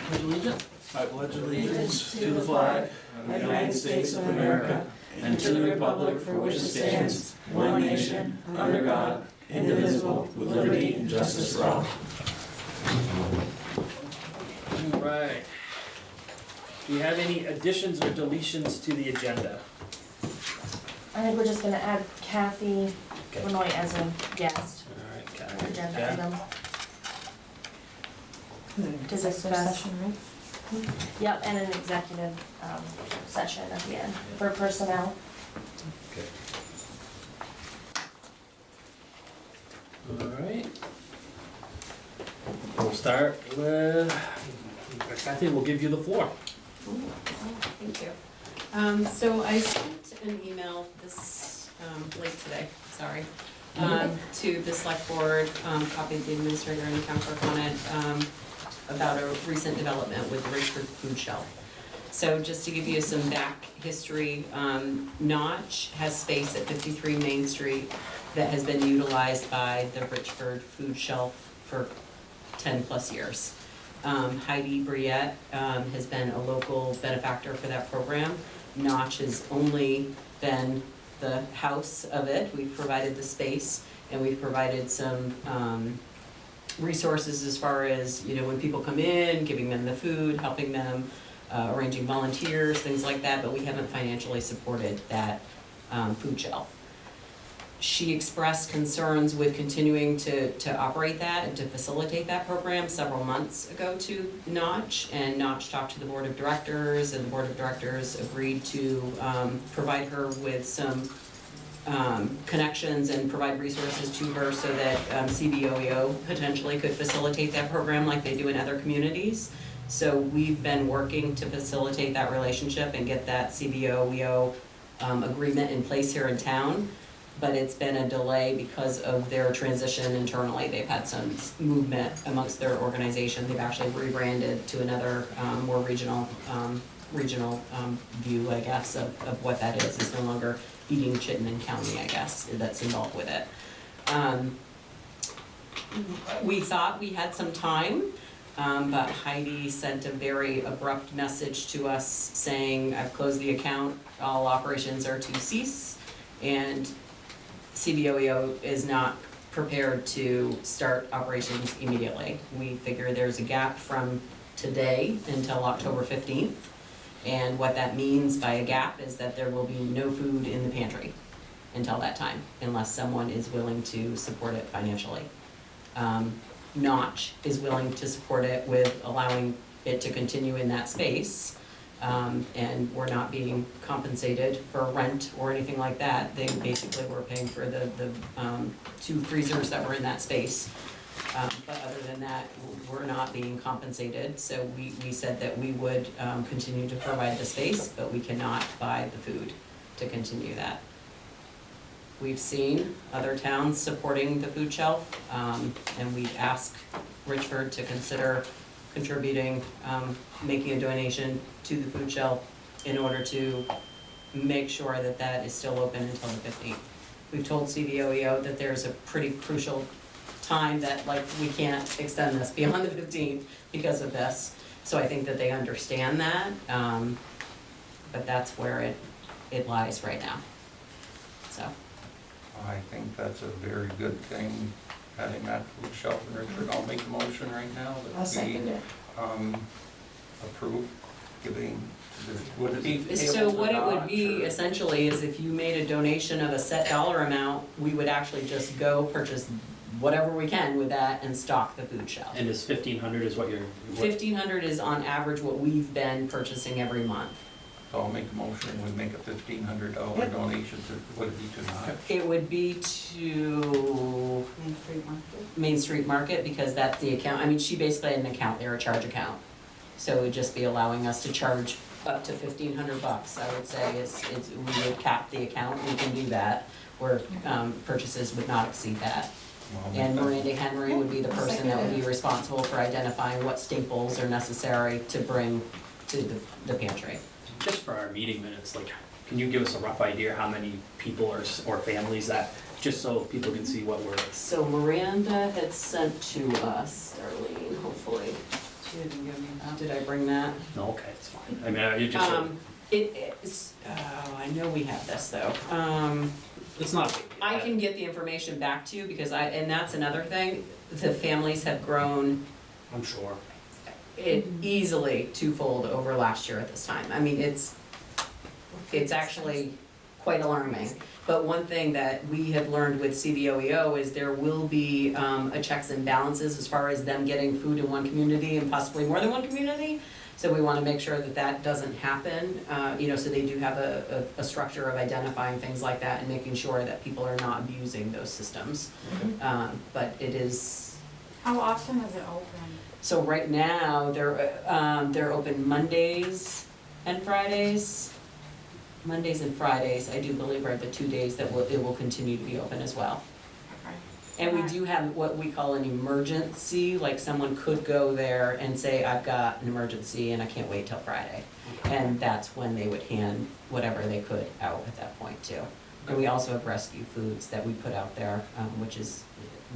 Pledge allegiance. I pledge allegiance to the flag of the United States of America and to the republic for which it stands, one nation, under God, indivisible, with liberty and justice for all. All right. Do you have any additions or deletions to the agenda? I think we're just gonna add Kathy Okay. Benoit as a guest, All right, for Kathy. agenda Yeah. item. To discuss. Session, right? Yep, and an executive session at the end for personnel. Okay. All right. We'll start with Kathy. We'll give you the floor. Thank you. So I sent an email this, late today, sorry, to the select board, copied the administrator and the town clerk on it, about a recent development with the Richford Food Shelf. So just to give you some back history, Notch has space at 53 Main Street that has been utilized by the Richford Food Shelf for 10 plus years. Heidi Briette has been a local benefactor for that program. Notch has only been the house of it. We've provided the space and we've provided some resources as far as, you know, when people come in, giving them the food, helping them, arranging volunteers, things like that, but we haven't financially supported that food shelf. She expressed concerns with continuing to operate that and to facilitate that program several months ago to Notch, and Notch talked to the board of directors, and the board of directors agreed to provide her with some connections and provide resources to her so that CBOEO potentially could facilitate that program like they do in other communities. So we've been working to facilitate that relationship and get that CBOEO agreement in place here in town. But it's been a delay because of their transition internally. They've had some movement amongst their organization. They've actually rebranded to another more regional view, I guess, of what that is. It's no longer Eating Chittenden County, I guess, that's involved with it. We thought we had some time, but Heidi sent a very abrupt message to us saying, I've closed the account, all operations are to cease, and CBOEO is not prepared to start operations immediately. We figure there's a gap from today until October 15th. And what that means by a gap is that there will be no food in the pantry until that time, unless someone is willing to support it financially. Notch is willing to support it with allowing it to continue in that space. And we're not being compensated for rent or anything like that. They basically were paying for the 2 freezers that were in that space. But other than that, we're not being compensated. So we said that we would continue to provide the space, but we cannot buy the food to continue that. We've seen other towns supporting the food shelf, and we've asked Richford to consider contributing, making a donation to the food shelf in order to make sure that that is still open until the 15th. We've told CBOEO that there's a pretty crucial time that, like, we can't extend this beyond the 15th because of this. So I think that they understand that, but that's where it lies right now, so. I think that's a very good thing, having that food shelf in Richford. I'll make a motion right now I'll that second we it. approve giving to the, would it be So payable to what it would Notch, be or- essentially is if you made a donation of a set dollar amount, we would actually just go purchase whatever we can with that and stock the food shelf. And is 1,500 is what you're? 1,500 is on average what we've been purchasing every month. So I'll make a motion, we make a $1,500 Yep. donation to, would it be to Notch? It would be to Main Street Market because that's the account. I mean, she basically had an account there, a charge account. So it would just be allowing us to charge up to $1,500, I would say, we would cap the account, we can do that, where purchases would not exceed that. Well, I'll make And that- Miranda Henry would be the person that would be responsible for identifying what staples are necessary to bring to the pantry. Just for our meeting minutes, like, can you give us a rough idea how many people or families that, just so people can see what we're? So Miranda had sent to us, Darlene, hopefully, She didn't give me that. Did I bring that? No, okay, it's fine. I mean, you just, It is, oh, I know we have this though. it's not a big deal. I can get the information back to you because and that's another thing, the families have grown I'm sure. it easily twofold over last year at this time. I mean, it's actually quite alarming. But one thing that we have learned with CBOEO is there will be a checks and balances as far as them getting food in one community and possibly more than one community. So we want to make sure that that doesn't happen, so they do have a structure of identifying things like that and making sure that people are not abusing those systems. But it is, How often is it open? so right now, they're open Mondays and Fridays. Mondays and Fridays, I do believe, are the 2 days that it will continue to be open as well. Okay. And we do have what we call an emergency, like someone could go there and say, I've got an emergency and I can't wait till Friday. And that's when they would hand whatever they could out at that point too. And we also have rescue foods that we put out there, which is,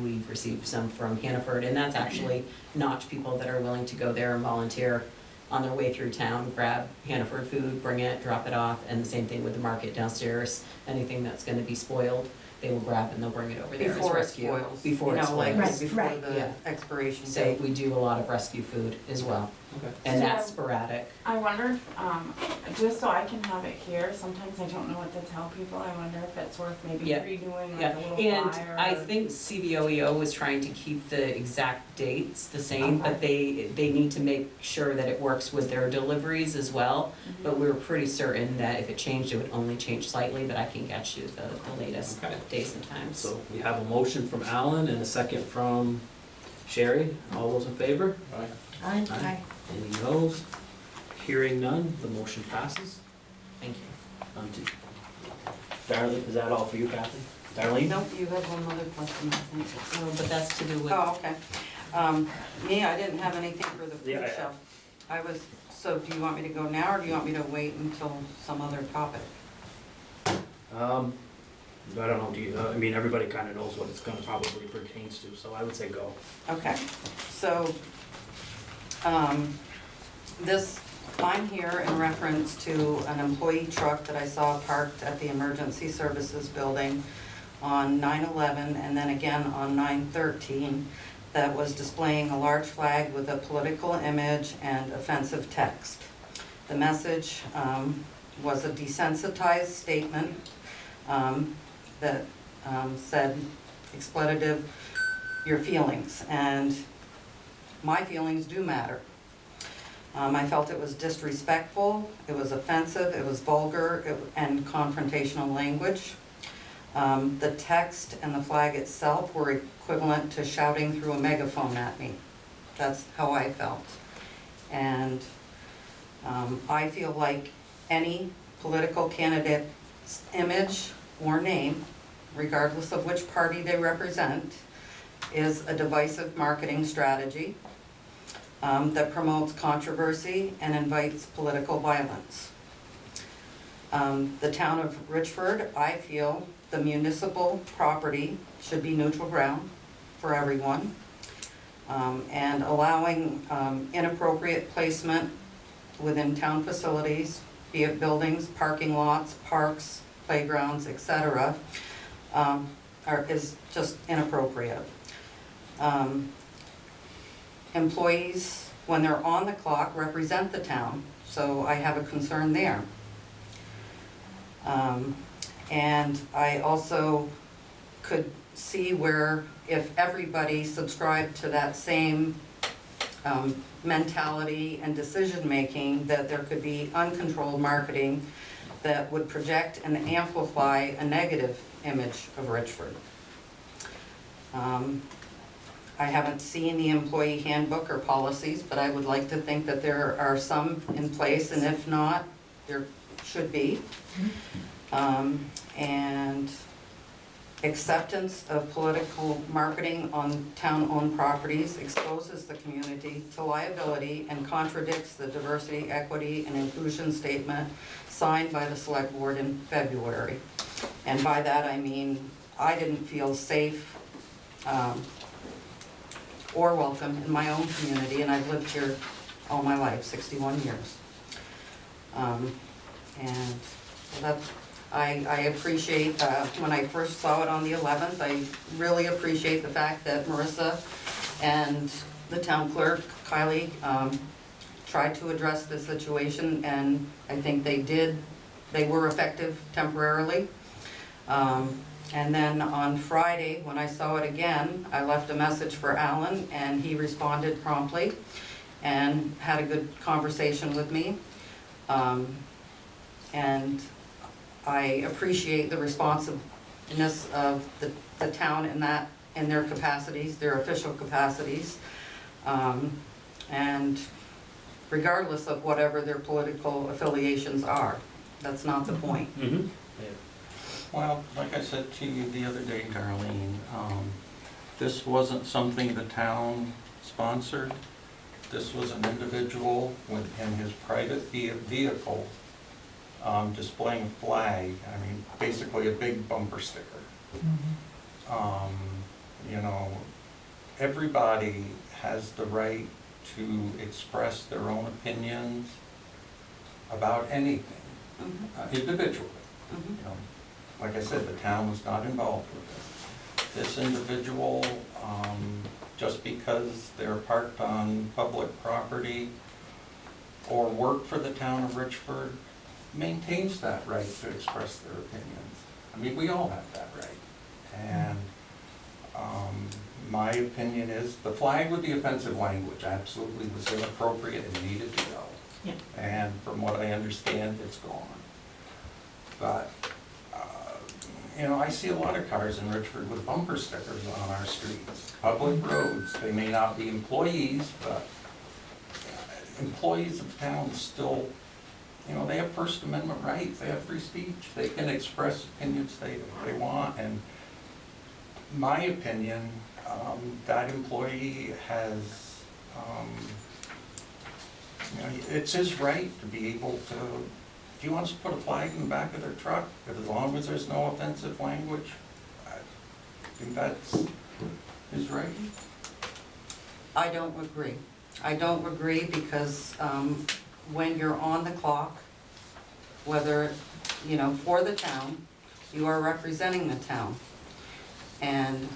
we've received some from Hannaford, and that's actually Notch people that are willing to go there and volunteer on their way through town, grab Hannaford food, bring it, drop it off, and the same thing with the market downstairs. Anything that's gonna be spoiled, they will grab and they'll bring it over there as Before it rescue. spoils. Before it spoils. Right, Before right. the Yeah. expiration So date. we do a lot of rescue food as well, Okay. and So- that's sporadic. I wonder if, just so I can have it here, sometimes I don't know what to tell people, I wonder if it's worth maybe Yeah. redoing Yeah, like a little flyer. and I think CBOEO was trying to keep the exact dates the same, but they need to make sure that it works with their deliveries as well. But we were pretty certain that if it changed, it would only change slightly, but I can get you the latest Okay. days and times. So we have a motion from Alan and a second from Sherry. All those in favor? Aye. Any noes? Hearing none, the motion passes. Thank you. On to Darlene, is that all for you, Kathy? Darlene? Nope, you have one other question, I think. No, but that's to do with. Oh, okay. Me, I didn't have anything for the Yeah, food yeah. shelf. So do you want me to go now, or do you want me to wait until some other topic? I don't know, do you, I mean, everybody kind of knows what it's gonna probably pertains to, so I would say go. Okay, so, I'm here in reference to an employee truck that I saw parked at the Emergency Services Building on 9/11 and then again on 9/13 that was displaying a large flag with a political image and offensive text. The message was a desensitized statement that said, expletive, your feelings, and my feelings do matter. I felt it was disrespectful, it was offensive, it was vulgar, and confrontational language. The text and the flag itself were equivalent to shouting through a megaphone at me. That's how I felt. And I feel like any political candidate's image or name, regardless of which party they represent, is a divisive marketing strategy that promotes controversy and invites political violence. The town of Richford, I feel the municipal property should be neutral ground for everyone. And allowing inappropriate placement within town facilities, be it buildings, parking lots, parks, playgrounds, etc., is just inappropriate. Employees, when they're on the clock, represent the town, so I have a concern there. And I also could see where if everybody subscribed to that same mentality and decision-making, that there could be uncontrolled marketing that would project and amplify a negative image of Richford. I haven't seen the employee handbook or policies, but I would like to think that there are some in place, and if not, there should be. And acceptance of political marketing on town-owned properties exposes the community to liability and contradicts the diversity, equity, and inclusion statement signed by the select board in February. And by that I mean, I didn't feel safe or welcome in my own community, and I've lived here all my life, 61 years. And that's, I appreciate, when I first saw it on the 11th, I really appreciate the fact that Marissa and the town clerk, Kylie, tried to address the situation, and I think they did. They were effective temporarily. And then on Friday, when I saw it again, I left a message for Alan, and he responded promptly and had a good conversation with me. And I appreciate the responsiveness of the town in their capacities, their official capacities. And regardless of whatever their political affiliations are, that's not the point. Mm-hmm. Well, like I said to you the other day, Darlene, this wasn't something the town sponsored. This was an individual in his private vehicle displaying a flag, I mean, basically a big bumper sticker. You know, everybody has the right to express their own opinions about anything, individually. You know, like I said, the town was not involved with it. This individual, just because they're parked on public property or work for the town of Richford, maintains that right to express their opinions. I mean, we all have that right. And my opinion is the flag with the offensive language absolutely was inappropriate and needed to go. Yeah. And from what I understand, it's gone. But, you know, I see a lot of cars in Richford with bumper stickers on our streets, public roads. They may not be employees, but employees of the town still, you know, they have First Amendment rights, they have free speech, they can express opinions they want, and my opinion, that employee has, you know, it's his right to be able to, if he wants to put a flag in the back of their truck, as long as there's no offensive language, I think that's his right. I don't agree. I don't agree because when you're on the clock, whether, you know, for the town, you are representing the town. And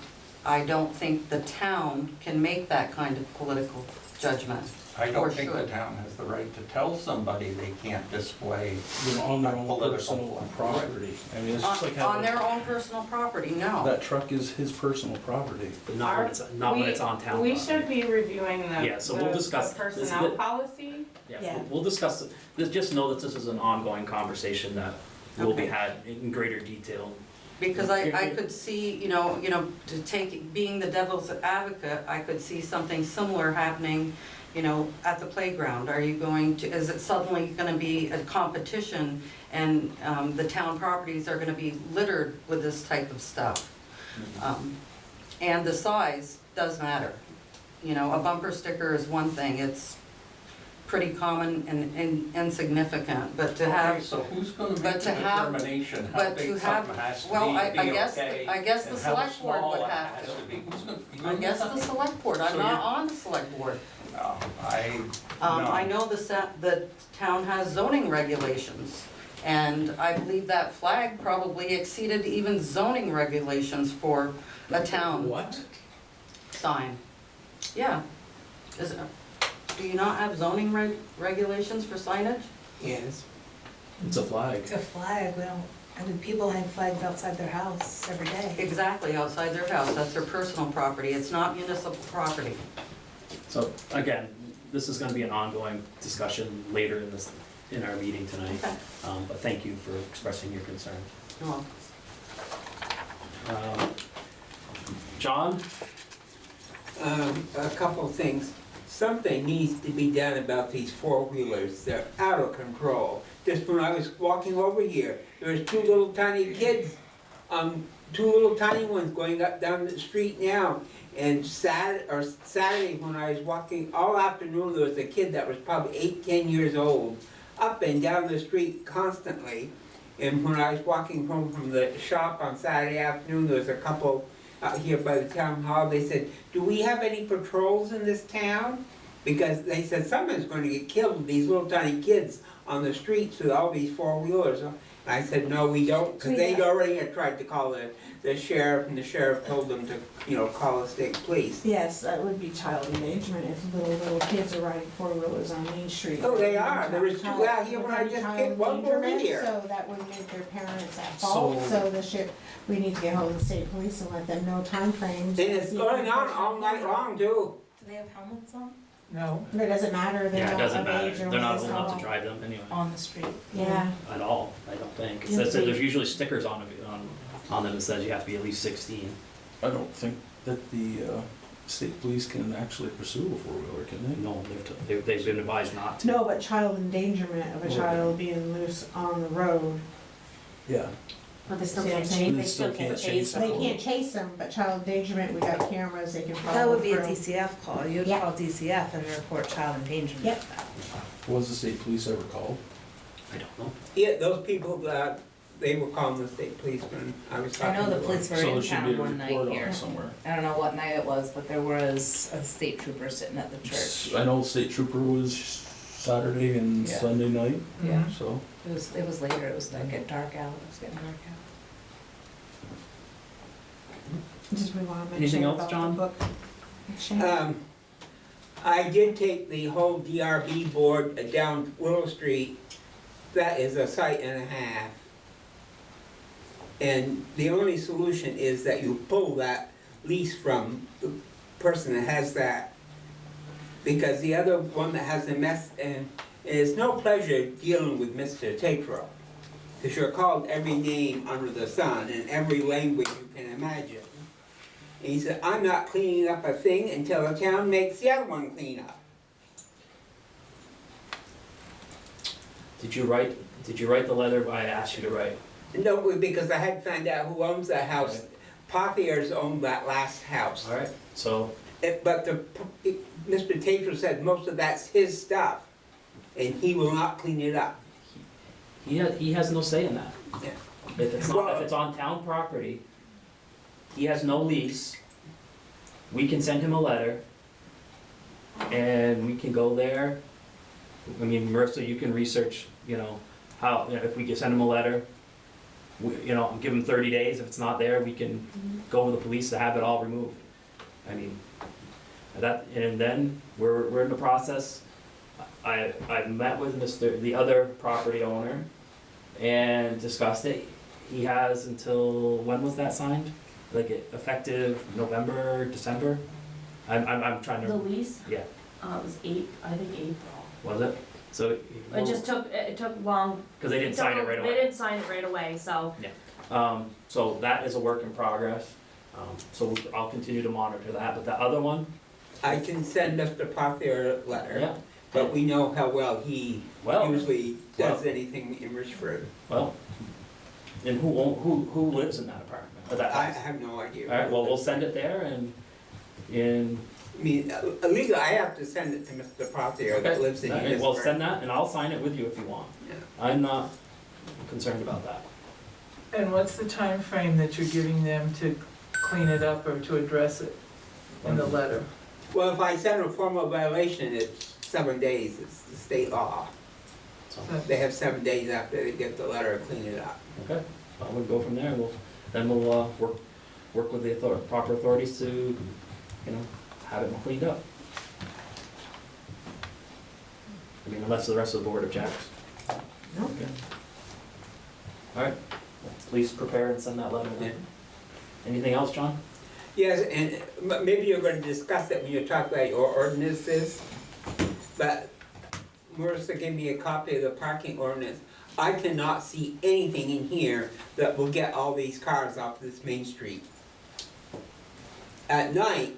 I don't think the town can make that kind of political judgment. I Or don't think the should. town has the right to tell somebody they can't display You know, on their own political personal flag. property. I mean, it's just like On having, their own personal property, no. that truck is his personal property. But not when it's on town We property. should be reviewing Yeah, so we'll discuss the this personnel bit. policy. Yeah, we'll discuss it. Just know that this is an ongoing conversation that will be Okay. had in greater detail. Because I could see, you know, to take, being the devil's advocate, I could see something similar happening, you know, at the playground. Are you going to, is it suddenly gonna be a competition and the town properties are gonna be littered with this type of stuff? And the size does matter. You know, a bumper sticker is one thing, it's pretty common and insignificant, but to Okay, have, so who's gonna make but the to have- determination how but big to have- something has to well, be I to be guess- okay, I guess the and how select board small would it have has to. be? Who's gonna, you I gonna guess do the something? select board, I'm So not you're- on the select board. No, I I know the town has zoning regulations, and I believe that flag probably exceeded even zoning regulations for a town What? sign. Yeah. Do you not have zoning regulations for signage? Yes. It's a flag. It's a flag, we don't, I mean, people hang flags outside their house every day. Exactly, outside their house, that's their personal property, it's not municipal property. So again, this is gonna be an ongoing discussion later in our meeting tonight. Okay. But thank you for expressing your concern. Well, John? A couple of things. Something needs to be done about these four-wheelers. They're out of control. Just when I was walking over here, there was two little tiny kids, two little tiny ones going up down the street now. And Saturday when I was walking all afternoon, there was a kid that was probably 8, 10 years old, up and down the street constantly. And when I was walking home from the shop on Saturday afternoon, there was a couple out here by the town hall, they said, do we have any patrols in this town? Because they said someone's gonna get killed with these little tiny kids on the streets with all these four-wheelers. And I said, no, we don't, because they'd already had tried to call the sheriff, and the sheriff told them to, call the state police. Yes, that would be child endangerment if little kids are riding four-wheelers on Main Street. Oh, they are. There was two Child- out here when I would just child came, one over endangerment, here. So that would make their parents at fault, so the we need to get hold of the state police and let them know timeframes. And it's going on all night long too. Do they have helmets on? No. But it doesn't matter, they're Yeah, it not doesn't of matter. age or They're when not they old enough stop. to drive them anyway. On the street. Yeah. At all, I don't think. It Yeah, says, they- there's usually stickers on them that says you have to be at least 16. I don't think that the state police can actually pursue a four-wheeler, can they? No, they've been advised not to. No, but child endangerment of a child being loose on the road. Yeah. But they still See what I'm can't saying? chase, they still can't chase They them. can't chase them, but child endangerment, we got cameras, they can follow That would be a through. DCF call, you'd Yeah. call DCF and report child endangerment. Yep. Was the state police ever called? I don't know. Yeah, those people that, they were calling the state police when I was I talking to know them. the police were So in there should be town a one night report on here. it somewhere. I don't know what night it was, but there was a state trooper sitting at the church. I know the state trooper was Saturday and Yeah. Sunday night, Yeah. so. It was later, it was like getting dark out, it was getting dark out. Just we wanna mention Anything else, about the John? book exchange. I did take the whole DRB board down Willow Street. That is a site and a half. And the only solution is that you pull that lease from the person that has that. Because the other one that has the mess, and it's no pleasure dealing with Mr. Tatro. Because you're called every name under the sun in every language you can imagine. And he said, I'm not cleaning up a thing until the town makes the other one clean up. Did you write the letter I asked you to write? No, because I had to find out who owns that house. Pothiers owned that last house. All right, so, But Mr. Tatro said most of that's his stuff, and he will not clean it up. he has no say in that. Yeah. If it's on town property, he has no lease. We can send him a letter, and we can go there. I mean, Marissa, you can research, how, if we can send him a letter, give him 30 days. If it's not there, we can go with the police to have it all removed. I mean, and then we're in the process. I met with the other property owner and discussed it. He has until, when was that signed? Like effective November, December? I'm trying The to, lease, yeah, it was April. was it? So. It took long. Because they didn't sign it right away. They didn't sign it right away, so. So that is a work in progress. So I'll continue to monitor that, but the other one, I can send Mr. Pothier a letter, yeah, but we know how well he well, usually does anything in Richford. well, and who lives in that apartment, or that I house? have no idea. Alright, well, we'll send it there and, I mean, legally, I have to send it to Mr. Pothier that lives in alright, Richford. well, send that and I'll sign it with you if you want. Yeah. I'm not concerned about that. And what's the time frame that you're giving them to clean it up or to address it in the letter? Well, if I send a formal violation, it's 7 days, it's the state law. So, They have 7 days after they get the letter to clean it up. okay, well, we'll go from there, we'll work with the proper authorities to, have it cleaned up. I mean, unless the rest of the board objects. Nope. Alright, please prepare and send that letter Yeah. then. Anything else, John? Yes, and maybe you're gonna discuss it when you talk about your ordinances, but Marissa gave me a copy of the parking ordinance. I cannot see anything in here that will get all these cars off this main street. At night,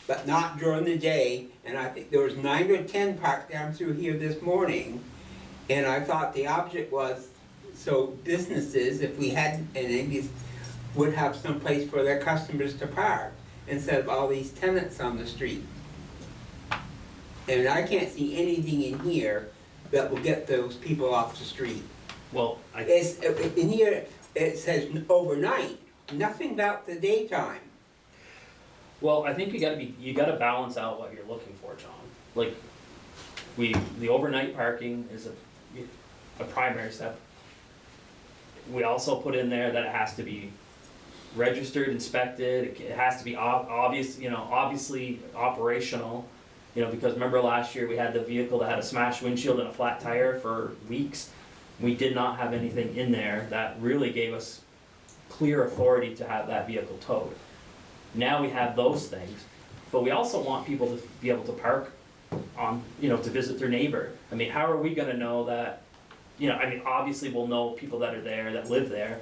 but not during the day, and I think there was 9 or 10 parked down through here this morning, and I thought the object was so businesses, if we hadn't, and maybe would have some place for their customers to park instead of all these tenants on the street. And I can't see anything in here that will get those people off the street. Well, It's, in here, it says overnight, nothing about the daytime. Well, I think you gotta balance out what you're looking for, John. Like, the overnight parking is a primary step. We also put in there that it has to be registered, inspected, it has to be obviously operational. Because remember last year, we had the vehicle that had a smashed windshield and a flat tire for weeks. We did not have anything in there that really gave us clear authority to have that vehicle towed. Now we have those things, but we also want people to be able to park on, to visit their neighbor. I mean, how are we gonna know that, obviously we'll know people that are there, that live there,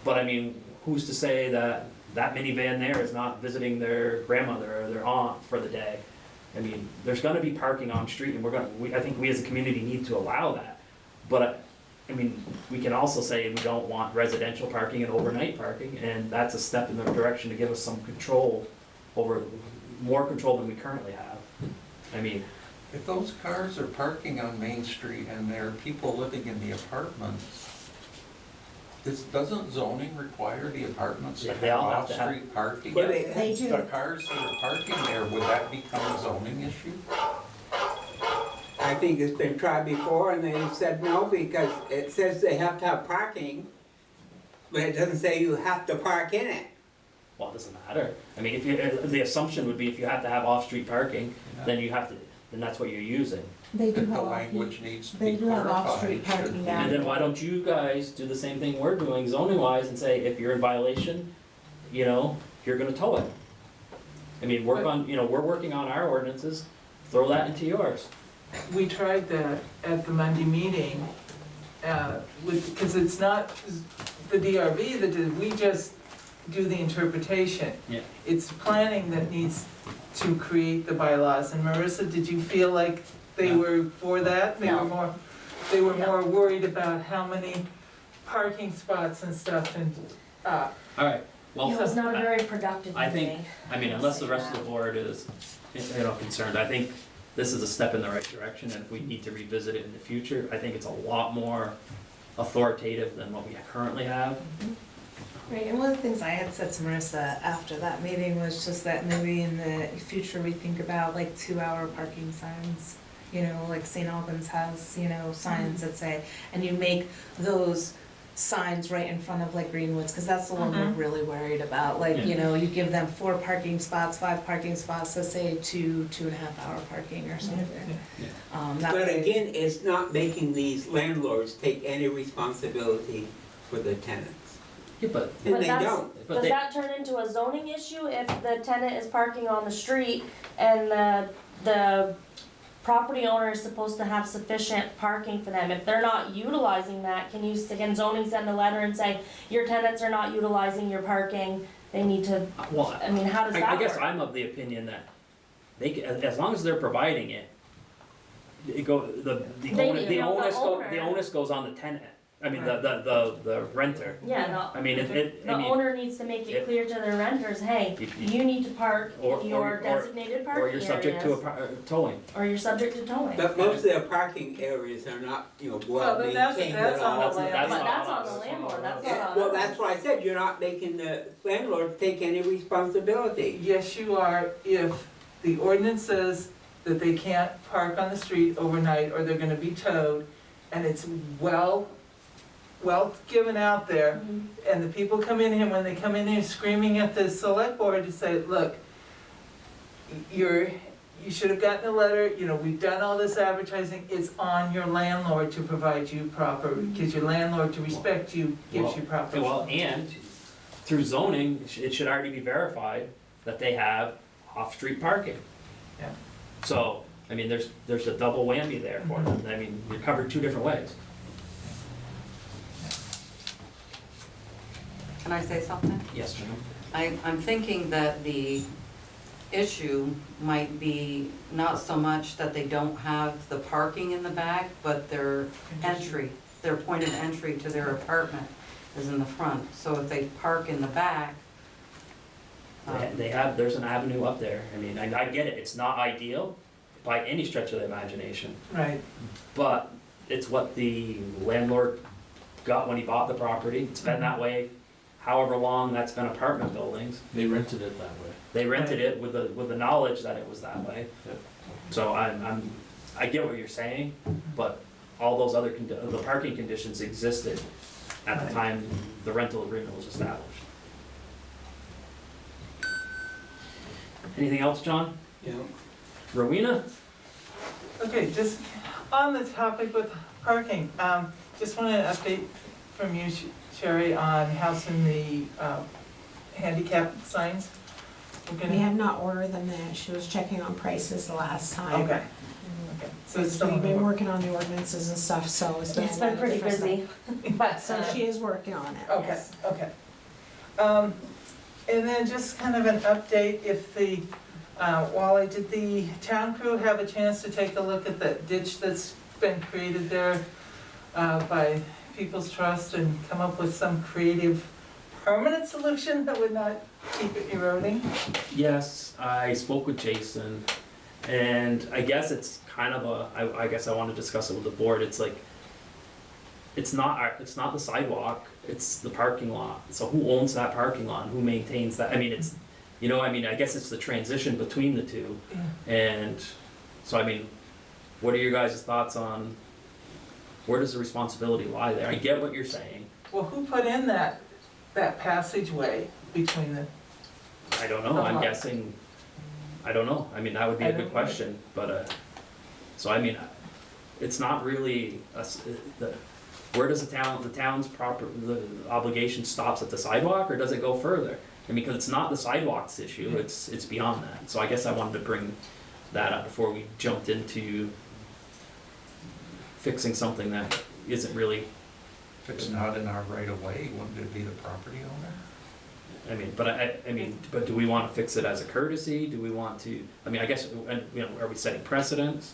but I mean, who's to say that that minivan there is not visiting their grandmother or their aunt for the day? I mean, there's gonna be parking on street, and I think we as a community need to allow that. But, we can also say we don't want residential parking and overnight parking, and that's a step in the direction to give us some control more control than we currently have. If those cars are parking on Main Street and there are people living in the apartments, doesn't zoning require the apartments to Yeah, have they all have to have- off-street parking? Well, They do. The cars that are parking there, would that become a zoning issue? I think it's been tried before and they said no because it says they have to have parking, but it doesn't say you have to park in it. Well, it doesn't matter. The assumption would be if you have to have off-street parking, then that's what you're using. They do The have language needs to they be do have clarified. off-street parking now. And then why don't you guys do the same thing we're doing zoning wise and say, if you're in violation, you're gonna tow it. We're working on our ordinances, throw that into yours. We tried that at the Monday meeting, because it's not the DRB that did, we just do the interpretation. Yeah. It's planning that needs to create the bylaws, and Marissa, did you feel like they were for that? No. They were more worried about how many parking spots and stuff and, Alright, well. It was not a very productive I think, meeting. unless the rest of the board is, concerned, I think this is a step in the right direction, and if we need to revisit it in the future, I think it's a lot more authoritative than what we currently have. Right, and one of the things I had said to Marissa after that meeting was just that maybe in the future we think about like 2-hour parking signs. Like St. Albans has, signs that say, and you make those signs right in front of like Greenwoods, because that's the one we're really worried about. Like, you give them 4 parking spots, 5 parking spots, let's say 2.5 hour parking or something. That But way- again, it's not making these landlords take any responsibility for the tenants. Yeah, but, And But they that's- don't. but Does they, that turn into a zoning issue if the tenant is parking on the street and the property owner is supposed to have sufficient parking for them? If they're not utilizing that, can zoning send a letter and say, your tenants are not utilizing your parking, they need to, well, how does that I work? guess I'm of the opinion that as long as they're providing it, the onus goes on the tenant. The renter. Yeah, The owner needs to make it if- clear to their renters, hey, If you need to park Or- in your or- designated parking or areas. you're subject to towing. Or you're subject to towing. But most of their parking areas are not, well then that's maintained on at the all. landlord. But not that's on us. the landlord, that's Yeah, not on us. well, that's why I said you're not making the landlord take any responsibility. yes, you are, if the ordinance says that they can't park on the street overnight or they're gonna be towed, and it's well given out there, Mhm. and the people come in here, when they come in here screaming at the select board to say, look, you should have gotten a letter, we've done all this advertising, it's on your landlord to provide you proper, because your landlord to respect you gives you proper. Well, and through zoning, it should already be verified that they have off-street parking. Yeah. So, there's a double whammy there for them. You're covered 2 different ways. Can I say something? Yes, ma'am. I'm thinking that the issue might be not so much that they don't have the parking in the back, but their point of entry to their apartment is in the front. So if they park in the back. There's an avenue up there. I get it, it's not ideal by any stretch of the imagination, Right, but it's what the landlord got when he bought the property. It's been that way however long that's been apartment buildings. They rented it that way. They rented it with the knowledge that it was that way. Yep. So I get what you're saying, but all those other, the parking conditions existed at the time the rental agreement was established. Anything else, John? Yeah. Rowena? Okay, just on the topic with parking, just wanted an update from you, Sherry, on how soon the handicap signs we're We gonna. have not ordered them yet. She was checking on prices the last time. Okay, okay, so it's still. We've been working on the ordinances and stuff, so it's been. It's a been lot of pretty different busy, stuff. but, So she is working on it, Okay, yes. okay. And then just kind of an update, if the, Wally, did the town crew have a chance to take a look at that ditch that's been created there by People's Trust and come up with some creative permanent solution that would not keep it eroding? Yes, I spoke with Jason, and I guess it's kind of I guess I want to discuss it with the board. It's like, it's not the sidewalk, it's the parking lot. So who owns that parking lot, and who maintains that? I mean, it's, I guess it's the transition between the two. Yeah. And so, I mean, what are your guys' thoughts on, where does the responsibility lie there? I get what you're saying. Well, who put in that passageway between the, I don't know, I'm Uh-huh. guessing, I don't know, I mean, that would be I a don't good know. question, but, so I mean, it's not really, where does the town's the obligation stops at the sidewalk, or does it go further? I mean, because it's not the sidewalk's issue, it's beyond that, so I guess I wanted to bring that up before we jumped into fixing something that isn't really, If it's not in our right of way, wouldn't it be the property owner? I mean, but do we want to fix it as a courtesy? Do we want to, I mean, I guess, are we setting precedents?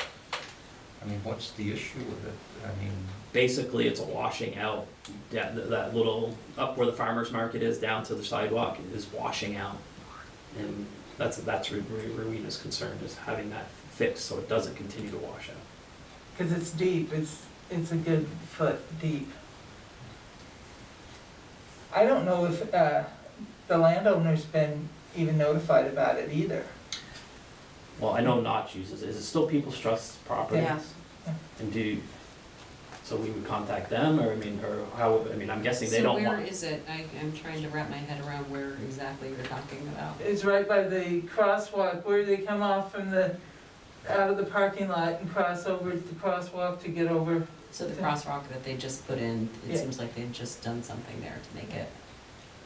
I mean, what's the issue with it? I mean, Basically, it's a washing out, that little, up where the farmer's market is, down to the sidewalk is washing out. And that's Rowena's concern, is having that fixed so it doesn't continue to wash out. because it's deep, it's a good foot deep. I don't know if the landowner's been even notified about it either. Well, I know Notch uses it. Is it still People's Trust property? Yes. And so we would contact them, or how, I'm guessing they don't So want. where is it? I'm trying to wrap my head around where exactly you're talking about. It's right by the crosswalk, where they come off from out of the parking lot and cross over the crosswalk to get over. So the crosswalk that they just put in, it Yeah. seems like they've just done something there to make it.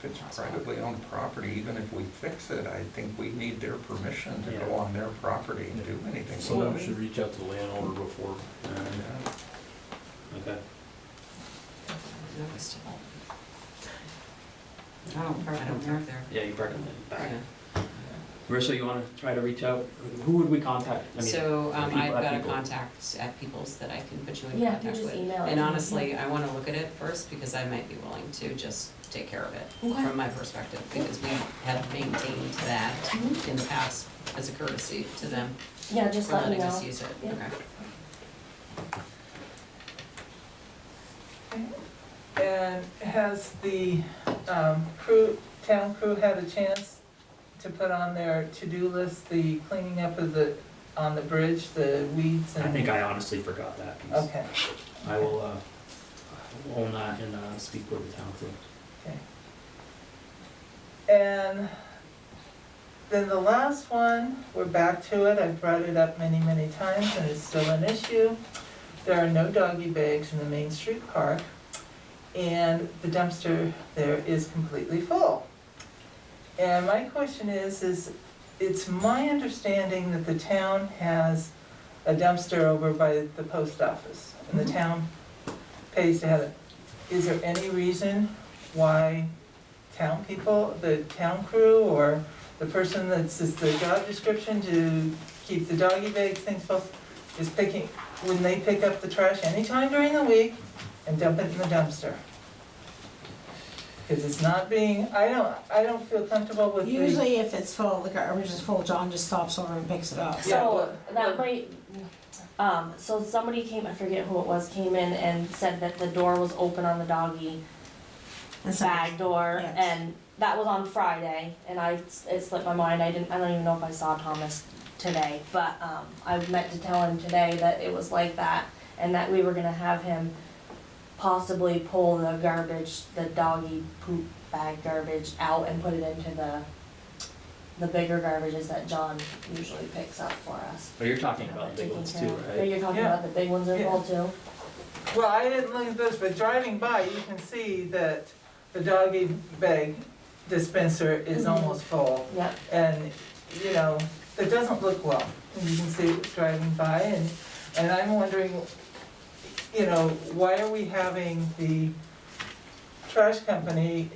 if it's privately owned property, even if we fix it, I think we need their permission to go Yeah. on their property and do anything. Someone should reach out to the landowner before. Yeah. Okay. Noticed it. I don't park I don't there. park there. Yeah, you park in the back. Yeah. Marissa, you wanna try to reach out? Who would we contact? I mean, So, people I've at got a people. contact at People's that I can put you in yeah, you contact just with. email it. And honestly, I wanna look at it first because I might be willing to just take care of it Okay. from my perspective, because we have maintained that Mhm. in the past as a courtesy to them Yeah, just for let me letting know. us use it. Yeah. Okay. And has the town crew had a chance to put on their to-do list the cleaning up of on the bridge, the weeds and? I think I honestly forgot that piece. Okay, I will, own that and, speak with the town crew. okay. And then the last one, we're back to it, I've brought it up many, many times, and it's still an issue. There are no doggy bags in the Main Street Park, and the dumpster there is completely full. And my question is it's my understanding that the town has a dumpster over by the post office, and the town pays to have it. Is there any reason why town people, the town crew, or the person that's the job description to keep the doggy bag things full, is when they pick up the trash anytime during the week and dump it in the dumpster? Because it's not being, I don't feel comfortable with the. Usually if it's full, the garbage is full, John just stops over and picks it up. Yeah, So but- that might, so somebody came, I forget who it was, came in and said that the door was open on the doggy And so- back door, Yes. and that was on Friday, and it slipped my mind, I don't even know if I saw Thomas today, but, I meant to tell him today that it was like that, and that we were gonna have him possibly pull the garbage, the doggy poop bag garbage out and put it into the bigger garbages that John usually picks up for us. But you're talking about big ones too, But right? you're talking Yeah. about the big ones as well too? Well, I didn't look at this, but driving by, you can see that the doggy bag dispenser is Mhm. almost full. Yep. And, you know, it doesn't look well. And you can see it driving by, and I'm wondering, you know, why are we having the trash company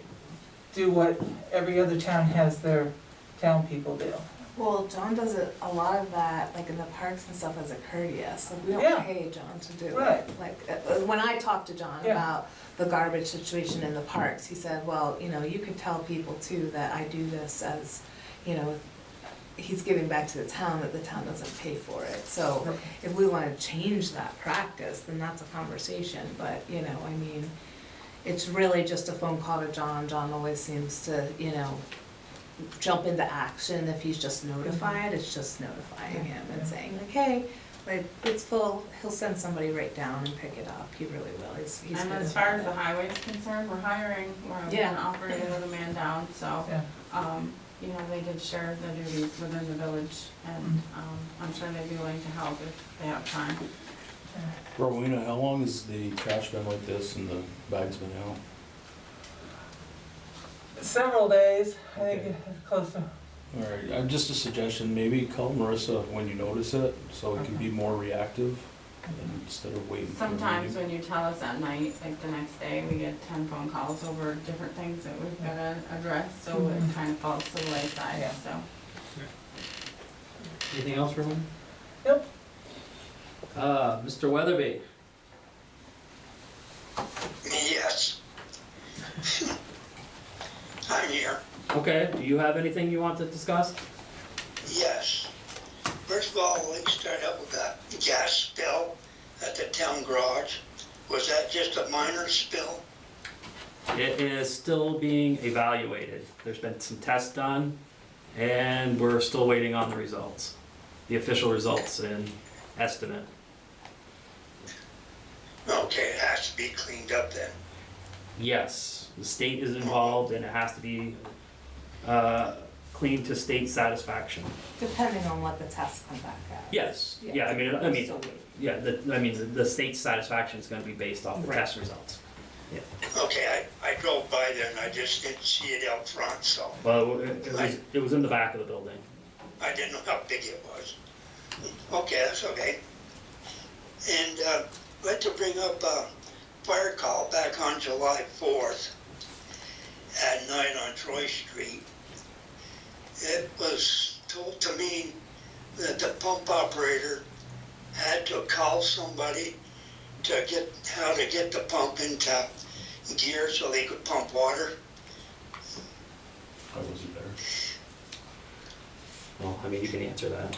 do what every other town has their town people do? Well, John does it, a lot of that, like in the parks and stuff as a courteous, like we Yeah. don't pay John to do Right. it. Like, when I talked to John Yeah. about the garbage situation in the parks, he said, well, you know, you could tell people too that I do this as, you know, he's giving back to the town, that the town doesn't pay for it. So if we wanna change that practice, then that's a conversation, but, you know, I mean, it's really just a phone call to John. John always seems to, you know, jump into action if he's just notified. It's just notifying him and saying like, hey, like, it's full. He'll send somebody right down and pick it up. He really will. He's And good as about far as it. the highway is concerned, we're hiring more of Yeah. an operator with a man down, so, Yeah. you know, they did share the duties within the village, and, I'm sure they'd be willing to help if they have time. Rowena, how long has the trash been like this and the bags been out? Several days, I think Okay. it's close to, All right, just a suggestion, maybe call Marissa when you notice it, so it can be more reactive instead of waiting for a Sometimes meeting. when you tell us at night, like the next day, we get 10 phone calls over different things that we've gotta address, so it kind of falls to the wayside, Yeah. so. Anything else, Ramon? Nope. Mr. Weatherby, Yes. I'm here. okay, do you have anything you want to discuss? Yes. First of all, let's start out with that gas spill at the town garage. Was that just a minor spill? It is still being evaluated. There's been some tests done, and we're still waiting on the results. The official results and estimate. Okay, it has to be cleaned up then. Yes, the state is involved, and it has to be cleaned to state satisfaction. Depending on what the tests come back at. Yes, Yeah. yeah, I mean, We're still waiting. yeah, the state's satisfaction is gonna be based off the Right. test results. Okay, I drove by there and I just didn't see it out front, so Well, it was in the back of the building. I didn't know how big it was. Okay, that's okay. And I'd like to bring up a fire call back on July 4th at night on Troy Street. It was told to me that the pump operator had to call somebody to get how to get the pump into gear so they could pump water. I wasn't there. Well, I mean, you can answer that.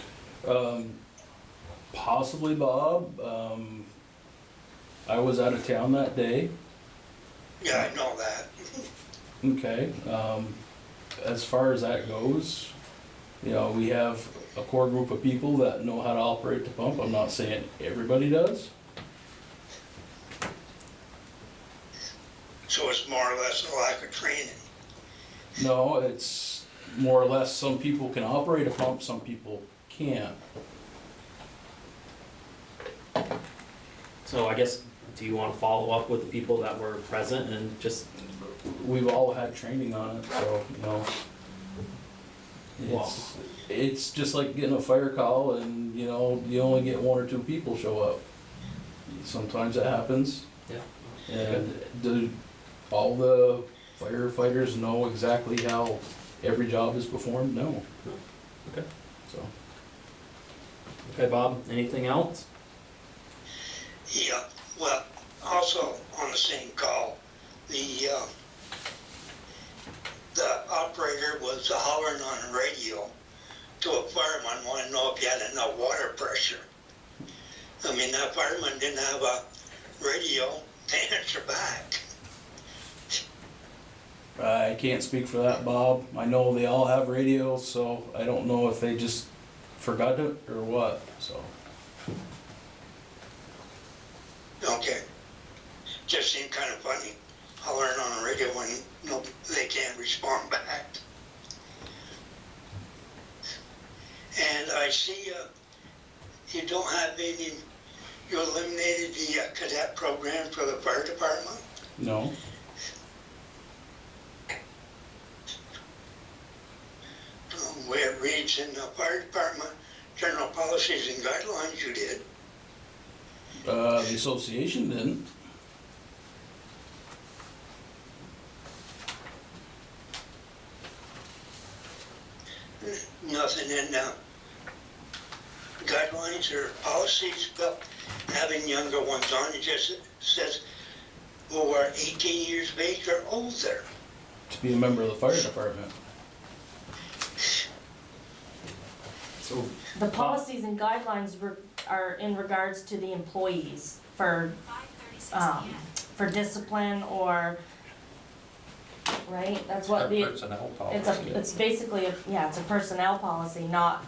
Possibly Bob, I was out of town that day. Yeah, I know that. Okay, as far as that goes, you know, we have a core group of people that know how to operate the pump. I'm not saying everybody does. So it's more or less a lack of training. No, it's more or less, some people can operate a pump, some people can't. So I guess, do you wanna follow up with the people that were present and just, We've all had training on it, so, you know. Wow. It's just like getting a fire call and, you know, you only get one or two people show up. Sometimes it happens. Yeah. And do all the firefighters know exactly how every job is performed? No. Okay. So, okay, Bob, anything else? Yeah, well, also on the same call, the operator was hollering on the radio to a fireman, wanting to know if he had enough water pressure. I mean, that fireman didn't have a radio to answer back. can't speak for that, Bob. I know they all have radios, so I don't know if they just forgot it or what, so. Okay. Just seemed kind of funny, hollering on the radio when they can't respond back. And I see you don't have any, you eliminated the cadet program for the fire department? No. Where it reads in the fire department, general policies and guidelines you did. The association didn't. Nothing in guidelines or policies about having younger ones on. It just says who are 18 years of age or older. To be a member of the fire department. So, The policies and guidelines are in regards to the employees for discipline or, right? That's what the, Personnel policy. it's basically, it's a personnel policy, not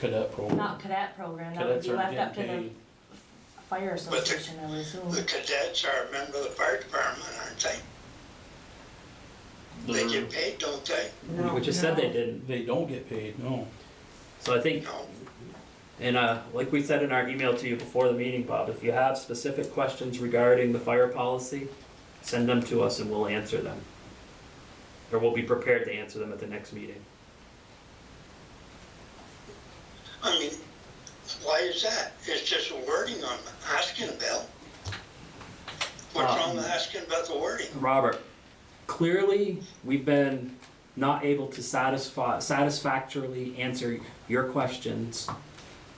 Cadet program. cadet program. That would Cadets be are left up to getting the paid. fire association, I would assume. The cadets are a member of the fire department, aren't they? They They're- get paid, don't they? No. we just said they didn't. They don't get paid, no. So I think, No. and like we said in our email to you before the meeting, Bob, if you have specific questions regarding the fire policy, send them to us and we'll answer them. Or we'll be prepared to answer them at the next meeting. I mean, why is that? It's just a wording I'm asking about. What's wrong with asking about the wording? Robert, clearly, we've been not able to satisfactorily answer your questions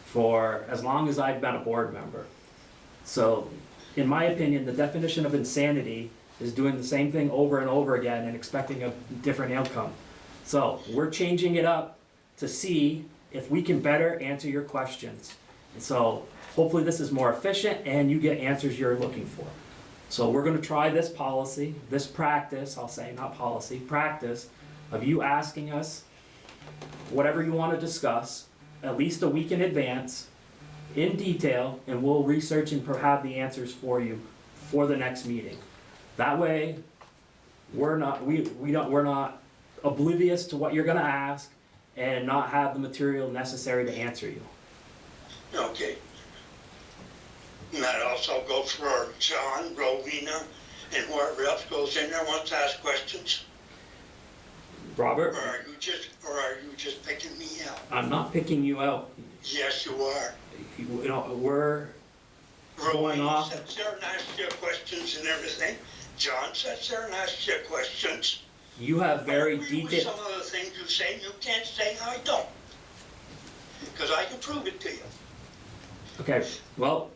for as long as I've been a board member. So, in my opinion, the definition of insanity is doing the same thing over and over again and expecting a different outcome. So, we're changing it up to see if we can better answer your questions. And so, hopefully this is more efficient and you get answers you're looking for. So we're gonna try this policy, this practice, I'll say, not policy, practice of you asking us whatever you wanna discuss, at least a week in advance, in detail, and we'll research and have the answers for you for the next meeting. That way, we're not oblivious to what you're gonna ask and not have the material necessary to answer you. Okay. And that also goes for John, Rowena, and whoever else goes in there wants to ask questions? Robert, Or are you just picking me out? I'm not picking you out. Yes, you are. You know, we're going Rowena off. sits there and asks you questions and everything. John sits there and asks you questions. You have very I agree with detailed. some of the things you say, and you can't say I don't. Because I can prove it to you. Okay, well,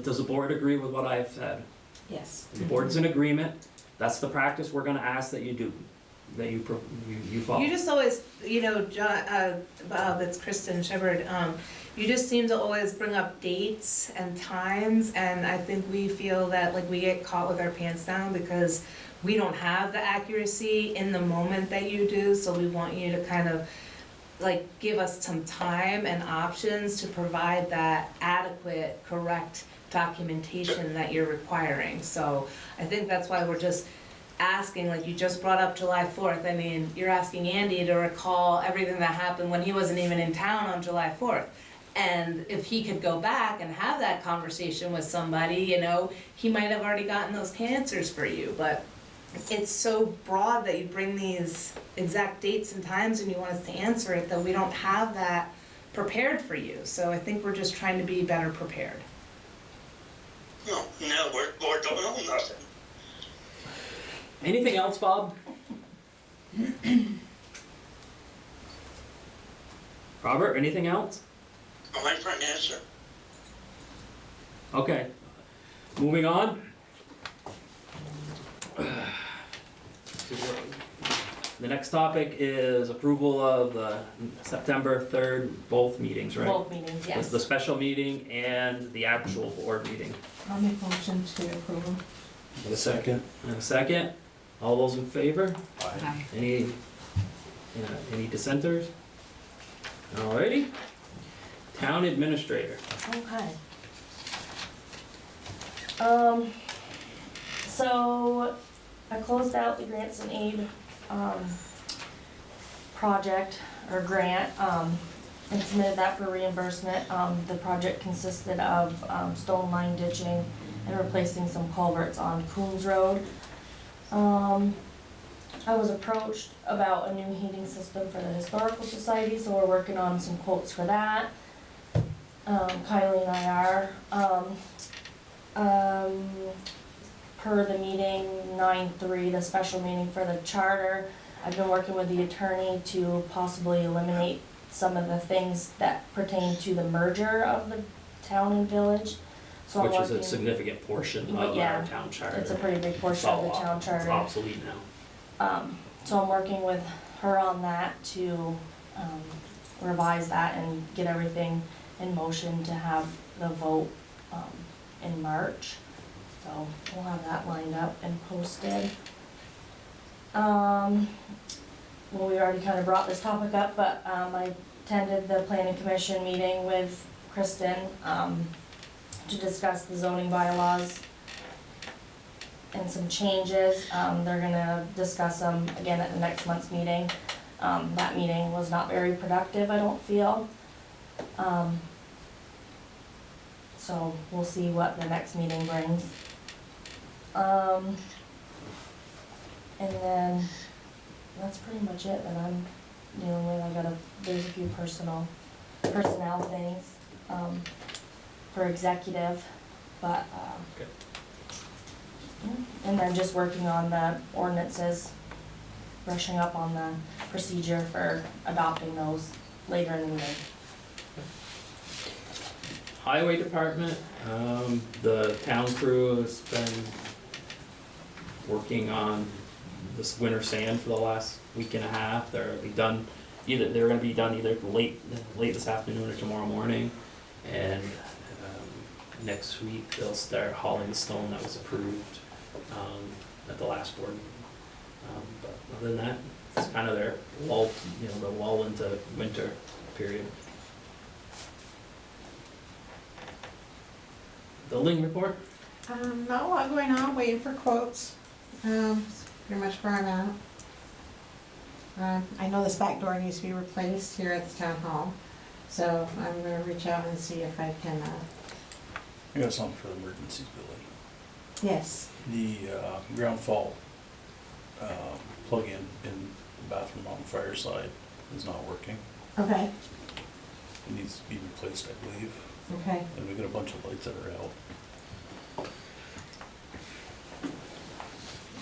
does the board agree with what I've said? Yes. The board's in agreement. That's the practice we're gonna ask that you do, that you follow. You just always, John, Bob, it's Kristen Shepherd, you just seem to always bring up dates and times, and I think we feel that like we get caught with our pants down because we don't have the accuracy in the moment that you do, so we want you to kind of like give us some time and options to provide that adequate, correct documentation that you're requiring. So I think that's why we're just asking, like you just brought up July 4th, I mean, you're asking Andy to recall everything that happened when he wasn't even in town on July 4th. And if he could go back and have that conversation with somebody, he might have already gotten those answers for you, but it's so broad that you bring these exact dates and times and you want us to answer it, that we don't have that prepared for you. So I think we're just trying to be better prepared. No, we're bored, don't know nothing. Anything else, Bob? Robert, anything else? I'm waiting for an answer. Okay, moving on. The next topic is approval of the September 3rd, both meetings, right? Both meetings, yes. The special meeting and the actual board meeting. I'll make motion to approve them. A second. And a second, All those in favor? Aye. Any dissenters? Alrighty. Town administrator. Okay. So I closed out the grants and aid, project or grant, and submitted that for reimbursement. The project consisted of, stone line ditching and replacing some culverts on Coombs Road. I was approached about a new heating system for the Historical Society, so we're working on some quotes for that. Kylie and I are. Per the meeting 9/3, the special meeting for the charter, I've been working with the attorney to possibly eliminate some of the things that pertain to the merger of the town and village. So I'm Which is working. a significant portion of Yeah, our town charter. It's a pretty big It's portion of all the town charter. It's obsolete now. So I'm working with her on that to revise that and get everything in motion to have the vote in March. So we'll have that lined up and posted. Well, we already kind of brought this topic up, but I attended the planning commission meeting with Kristen to discuss the zoning bylaws and some changes. They're gonna discuss them again at the next month's meeting. That meeting was not very productive, I don't feel. So we'll see what the next meeting brings. And then that's pretty much it that I'm dealing with. There's a few personnel things, for executive, but, Okay. and then just working on the ordinances, brushing up on the procedure for adopting those later in the year. Highway department, the town crew has been working on this winter sand for the last week and a half. They're gonna be done either late this afternoon or tomorrow morning. And next week they'll start hauling the stone that was approved at the last board meeting. But other than that, it's kind of their lull, the lull into winter period. Building report? Not a lot going on, waiting for quotes. It's pretty much where I'm at. I know this back door needs to be replaced here at the town hall, so I'm gonna reach out and see if I can, I got something for the emergencies building. yes. The ground fault plug-in in the bathroom on the fire side is not working. Okay, It needs to be replaced, I believe. okay. And we got a bunch of lights that are out.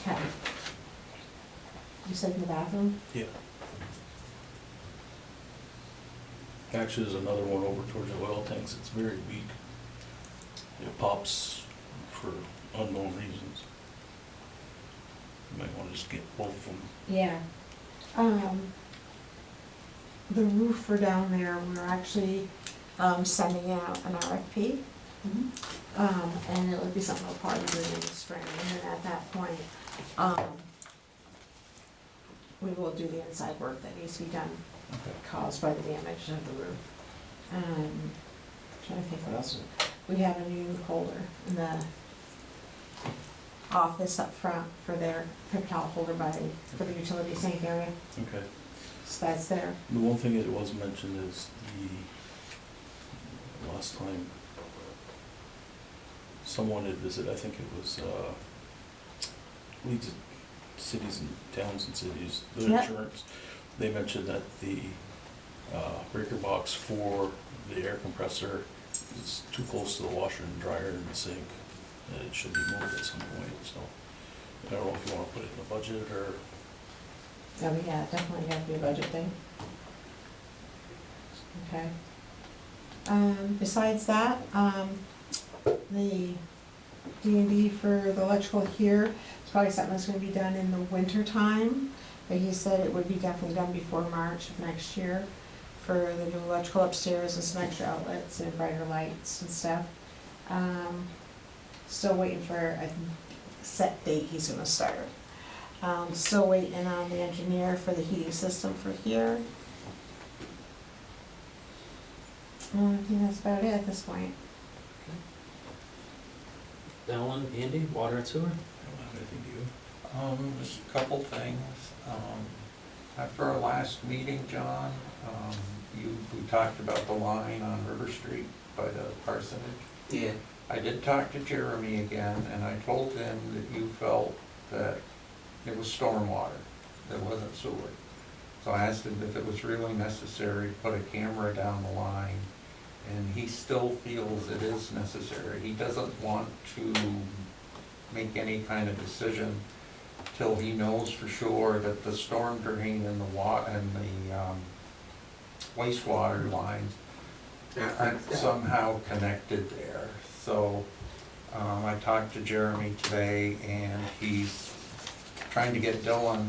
Okay. You said in the bathroom? Yeah. Actually, there's another one over towards the oil tanks. It's very weak. It pops for unknown reasons. You might want to just get both of them. Yeah. The roofer down there, we're actually, sending out an RFP. And it would be something we'll probably do in the spring, and then at that point, we will do the inside work that needs to be done caused by the damage of the roof. Trying to think what else. We have a new holder in the office up front for their paper towel holder for the utility sink area, Okay. so that's there. The one thing that was mentioned is the last time someone had visited, I think it was Leeds Cities and Towns and Cities, the Yep. insurance. They mentioned that the breaker box for the air compressor is too close to the washer and dryer in the sink, and it should be moved at some point, so I don't know if you wanna put it in the budget or. Oh, yeah, definitely have to be a budget thing. Okay. Besides that, the D&D for the electrical here, it's probably something that's gonna be done in the winter time, but he said it would be definitely done before March of next year for the new electrical upstairs and some extra outlets and brighter lights and stuff. Still waiting for a set date he's gonna start. Still waiting on the engineer for the heating system for here. I think that's about it at this point. Alan, Andy, water and sewer? Just a couple things. After our last meeting, John, we talked about the line on River Street by the parsonage. Yeah. I did talk to Jeremy again, and I told him that you felt that it was stormwater, that wasn't sewer. So I asked him if it was really necessary to put a camera down the line, and he still feels it is necessary. He doesn't want to make any kind of decision till he knows for sure that the storm drain and the wastewater lines aren't somehow connected there. So I talked to Jeremy today, and he's trying to get Dylan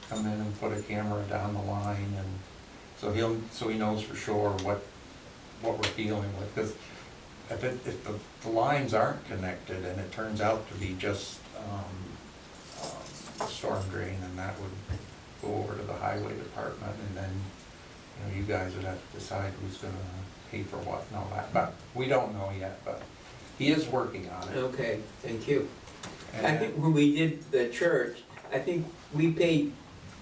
come in and put a camera down the line, and so he knows for sure what we're dealing with. Because if the lines aren't connected and it turns out to be just a storm drain, then that would go over to the highway department, and then you guys would have to decide who's gonna pay for what and all that. But we don't know yet, but he is working on it. Okay, thank you. I And think when we did the church, I think we paid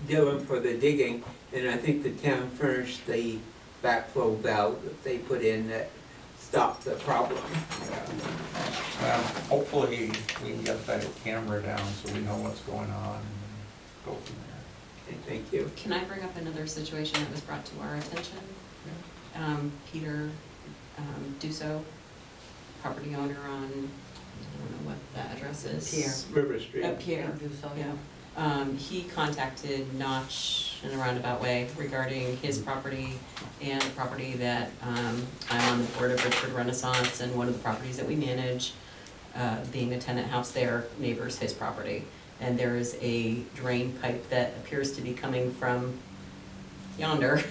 Dylan for the digging, and I think the town furnished the backflow valve that they put in that stopped the problem. well, hopefully we can get that camera down so we know what's going on and go from there. Okay, thank you. Can I bring up another situation that was brought to our attention? Peter Dusso, property owner on, I don't know what the address is. Pierre. River Street. Pierre. Yeah. He contacted Notch in a roundabout way regarding his property and the property that, I'm on the board of Richford Renaissance, and one of the properties that we manage, being a tenant house there, neighbors his property. And there is a drain pipe that appears to be coming from yonder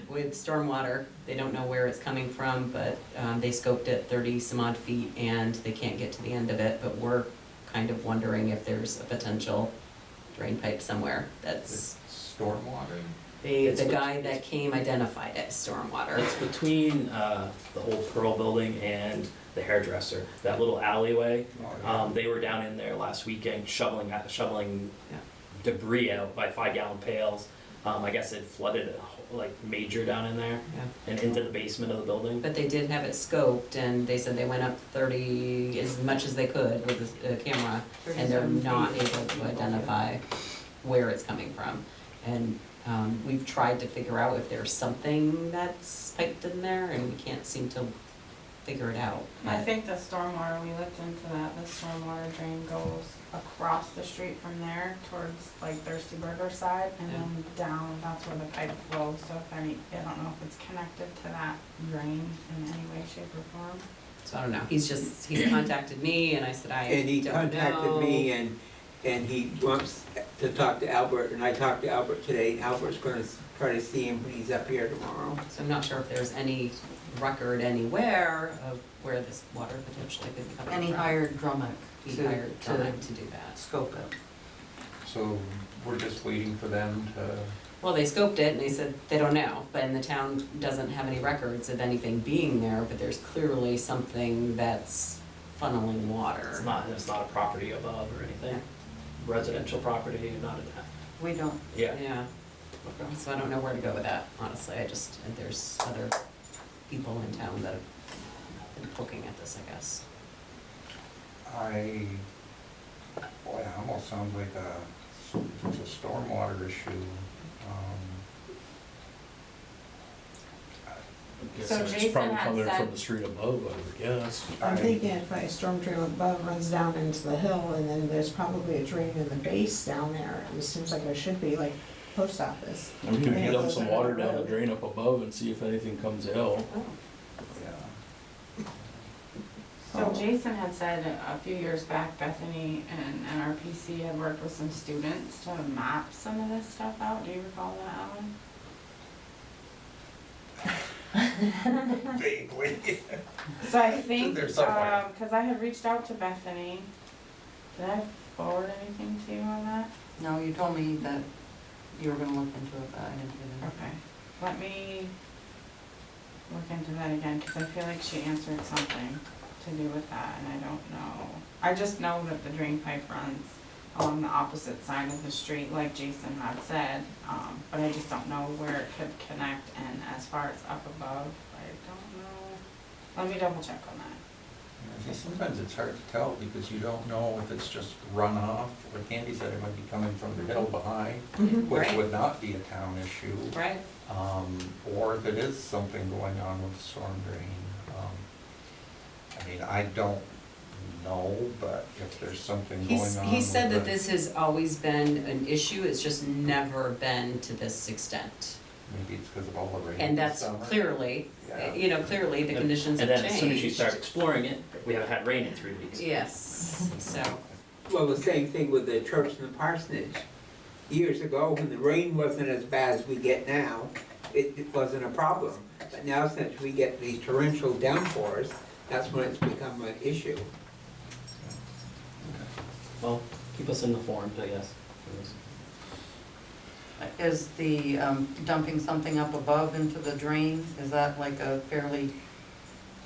with stormwater. They don't know where it's coming from, but they scoped it 30 some odd feet and they can't get to the end of it, but we're kind of wondering if there's a potential drain pipe somewhere that's, Stormwater? It's the guy that came identified it as stormwater. It's between the old Pearl building and the hairdresser, that little alleyway. Oh, yeah. They were down in there last weekend shoveling Yeah. debris out by 5-gallon pails. I guess it flooded like major down in there Yeah. and into the basement of the building. But they did have it scoped and they said they went up 30, as much as they could with the camera, and they're 37 not feet. able to identify where it's coming from. And we've tried to figure out if there's something that's piped in there and we can't seem to figure it out. I think the stormwater, we looked into that, the stormwater drain goes across the street from there towards like Thirsty Burger side and then down, that's where the pipe flows, so if I don't know if it's connected to that drain in any way, shape or form. So I don't know, he's contacted me and I said, I don't know. And he contacted me and he wants to talk to Albert, and I talked to Albert today, and Albert's gonna try to see him when he's up here tomorrow. So I'm not sure if there's any record anywhere of where this water potentially could be coming from. And he hired Drumick He to hired Drumick to do that. scope it. So we're just waiting for them to, Well, they scoped it and they said they don't know, but and the town doesn't have any records of anything being there, but there's clearly something that's funneling water. It's not a property above or anything. Residential property, not a, We don't. yeah. Yeah, Okay. so I don't know where to go with that, honestly, there's other people in town that have been looking at this, I guess. boy, it almost sounds like it's a stormwater issue. So Jason had said, the street above, I would guess. I'm thinking if a storm drain above runs down into the hill and then there's probably a drain in the base down there. It seems like there should be, like post office. We could Yeah, dump those some are water the down the road. drain up above and see if anything comes out. Yeah. so Jason had said a few years back, Bethany and NRPC had worked with some students to map some of this stuff out. Do you recall that, Alan? Vaguely. So I think, They're somewhere. cause I had reached out to Bethany. Did I forward anything to you on that? that? No, you told me that you were gonna look into it, but I didn't do that. Okay, let me look into that again, cause I feel like she answered something to do with that, and I don't know. I just know that the drain pipe runs along the opposite side of the street, like Jason had said, but I just don't know where it could connect, and as far as up above, I don't know. Let me double check on that. Yeah, see, sometimes it's hard to tell because you don't know if it's just runoff. Like Andy said, it might be coming from the hill behind, which Right. would not be a town issue. Right. Or if it is something going on with the storm drain. I mean, I don't know, but if there's something going on. He said with that this has always been an issue, it's just never been to this extent. Maybe it's because of all the rain. And this that's summer. clearly, Yeah. clearly the conditions have And changed. then as soon as you start exploring it, we haven't had rain in 3 weeks. Yes, so, Well, the same thing with the church and the parsonage. Years ago, when the rain wasn't as bad as we get now, it wasn't a problem. But now since we get these torrential downpours, that's when it's become an issue. Well, keep us informed, I guess. Is the dumping something up above into the drain, is that like a fairly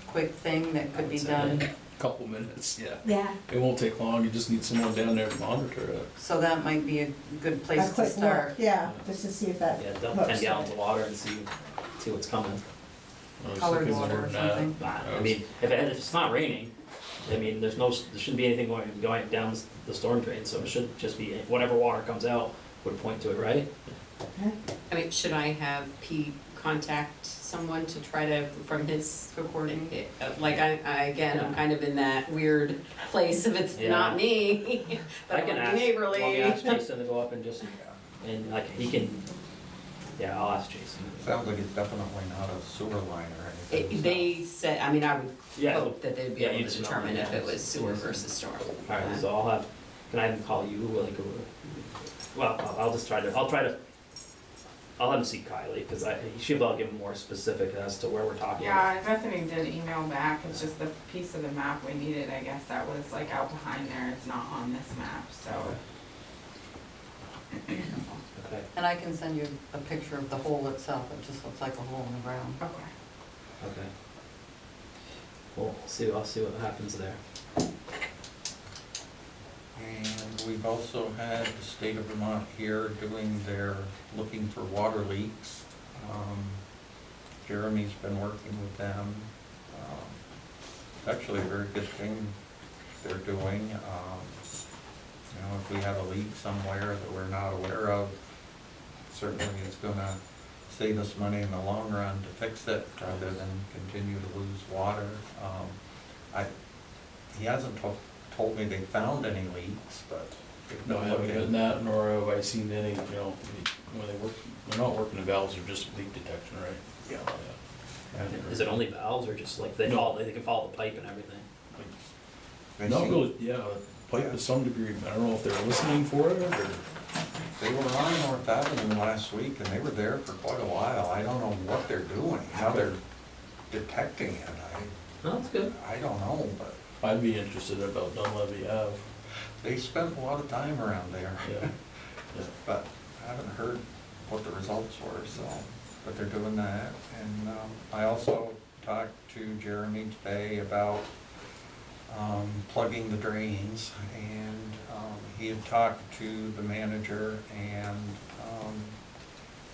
quick thing that could be done? Couple minutes, yeah. Yeah, It won't take long, you just need someone down there to monitor it. So that might be a good a place to quick start. look, yeah, just to see if that Yeah, dump hooks 10 it. gallons of water and see what's coming. I was Colored thinking water more or than that. something. I mean, if it's not raining, I mean, there shouldn't be anything going down the storm drain, so it should just be, whatever water comes out would point to it, right? I mean, should I have Pete contact someone to try to, from his recording? Like, again, I'm kind of in that weird place if it's not me, but I I can want to ask, be neighborly. want me to ask Jason to go up and just, and like, he can, yeah, I'll ask Jason. Sounds like it's definitely not a sewer line or anything. so- They said, I mean, I would Yeah. hope that they'd be Yeah, able you'd to know, determine if yeah. it was sewer versus storm. Alright, so can I have him call you, like, well, I'll have him see Kylie, cause he should be able to give more specific as to where we're talking about. Yeah, Bethany did email back, it's just the piece of the map we needed, I guess, that was like out behind there, it's not on this map, so. Okay, And I can send you a picture of the hole itself, it just looks like a hole in the ground. Okay. okay. Well, I'll see what happens there. And we've also had the state of Vermont here doing their, looking for water leaks. Jeremy's been working with them. It's actually a very good thing they're doing. You know, if we have a leak somewhere that we're not aware of, certainly it's gonna save us money in the long run to fix it rather than continue to lose water. He hasn't told me they found any leaks, but they've No, I been haven't looking. gotten that, nor have I seen any, you know, when they work, they're not working the valves, they're just leak detection, right? Yeah. Is it only valves or just like they can follow the pipe and everything? They Not seem- really, yeah, pipe to some degree, I don't know if they're listening for it, or, They were on North Avenue last week and they were there for quite a while. I don't know what they're doing, how they're detecting it. No, that's good. I don't know, but I'd be interested about Dunleavy Ave, they spent a lot of time around there. yeah. But I haven't heard what the results were, so, but they're doing that. And I also talked to Jeremy today about plugging the drains, and he had talked to the manager and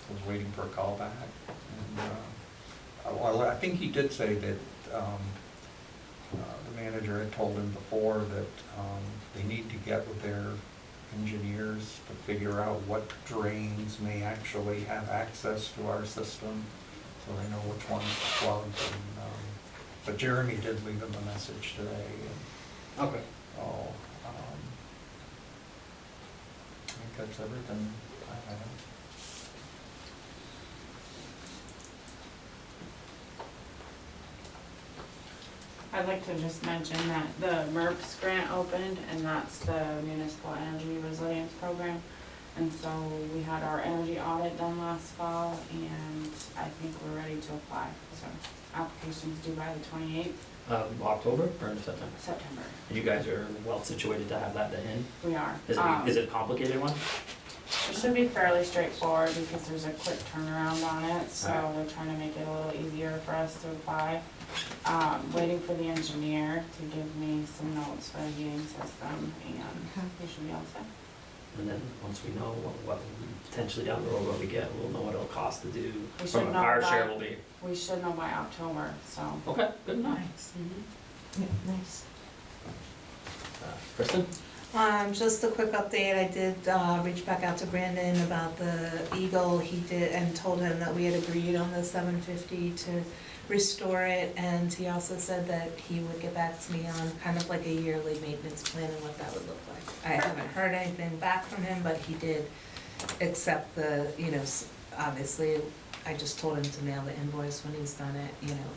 was waiting for a call back. And, well, I think he did say that the manager had told him before that they need to get with their engineers to figure out what drains may actually have access to our system, so they know which ones to plug. And, but Jeremy did leave him a message today. And Okay. so, I think that's everything I have. I'd like to just mention that the MERPS grant opened, and that's the Municipal Energy Resilience Program. And so we had our energy audit done last fall, and I think we're ready to apply, so applications due by the 28th October or in September? September. And you guys are well situated to have that in? We are. Is it a complicated one? It should be fairly straightforward because there's a quick turnaround on it, so Alright. we're trying to make it a little easier for us to apply. Waiting for the engineer to give me some notes for the heating system, and we should be all set. And then once we know what potentially down the road what we get, we'll know what it'll cost to do. We should From know our by- share will be. We should know by October, so. Okay, good enough. Mhm. Yeah, nice. Kristen? Just a quick update, I did, reach back out to Brandon about the Eagle, he did, and told him that we had agreed on the $750 to restore it, and he also said that he would get back to me on kind of like a yearly maintenance plan and what that would look like. I haven't heard anything back from him, but he did accept the, obviously, I just told him to mail the invoice when he's done it,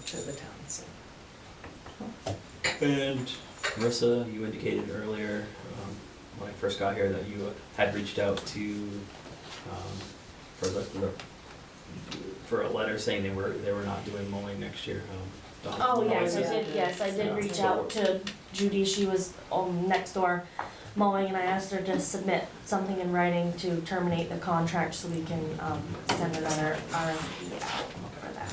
to the town, so. And Marissa, you indicated earlier, when I first got here, that you had reached out to, for a letter saying they were not doing mowing next year. Dawn- Oh, yes, I Dawn- did, yes, I did Yeah. reach out to Judy, she was, next door mowing, and I asked her to submit something in writing to terminate the contract so we can, send another RFP out for that.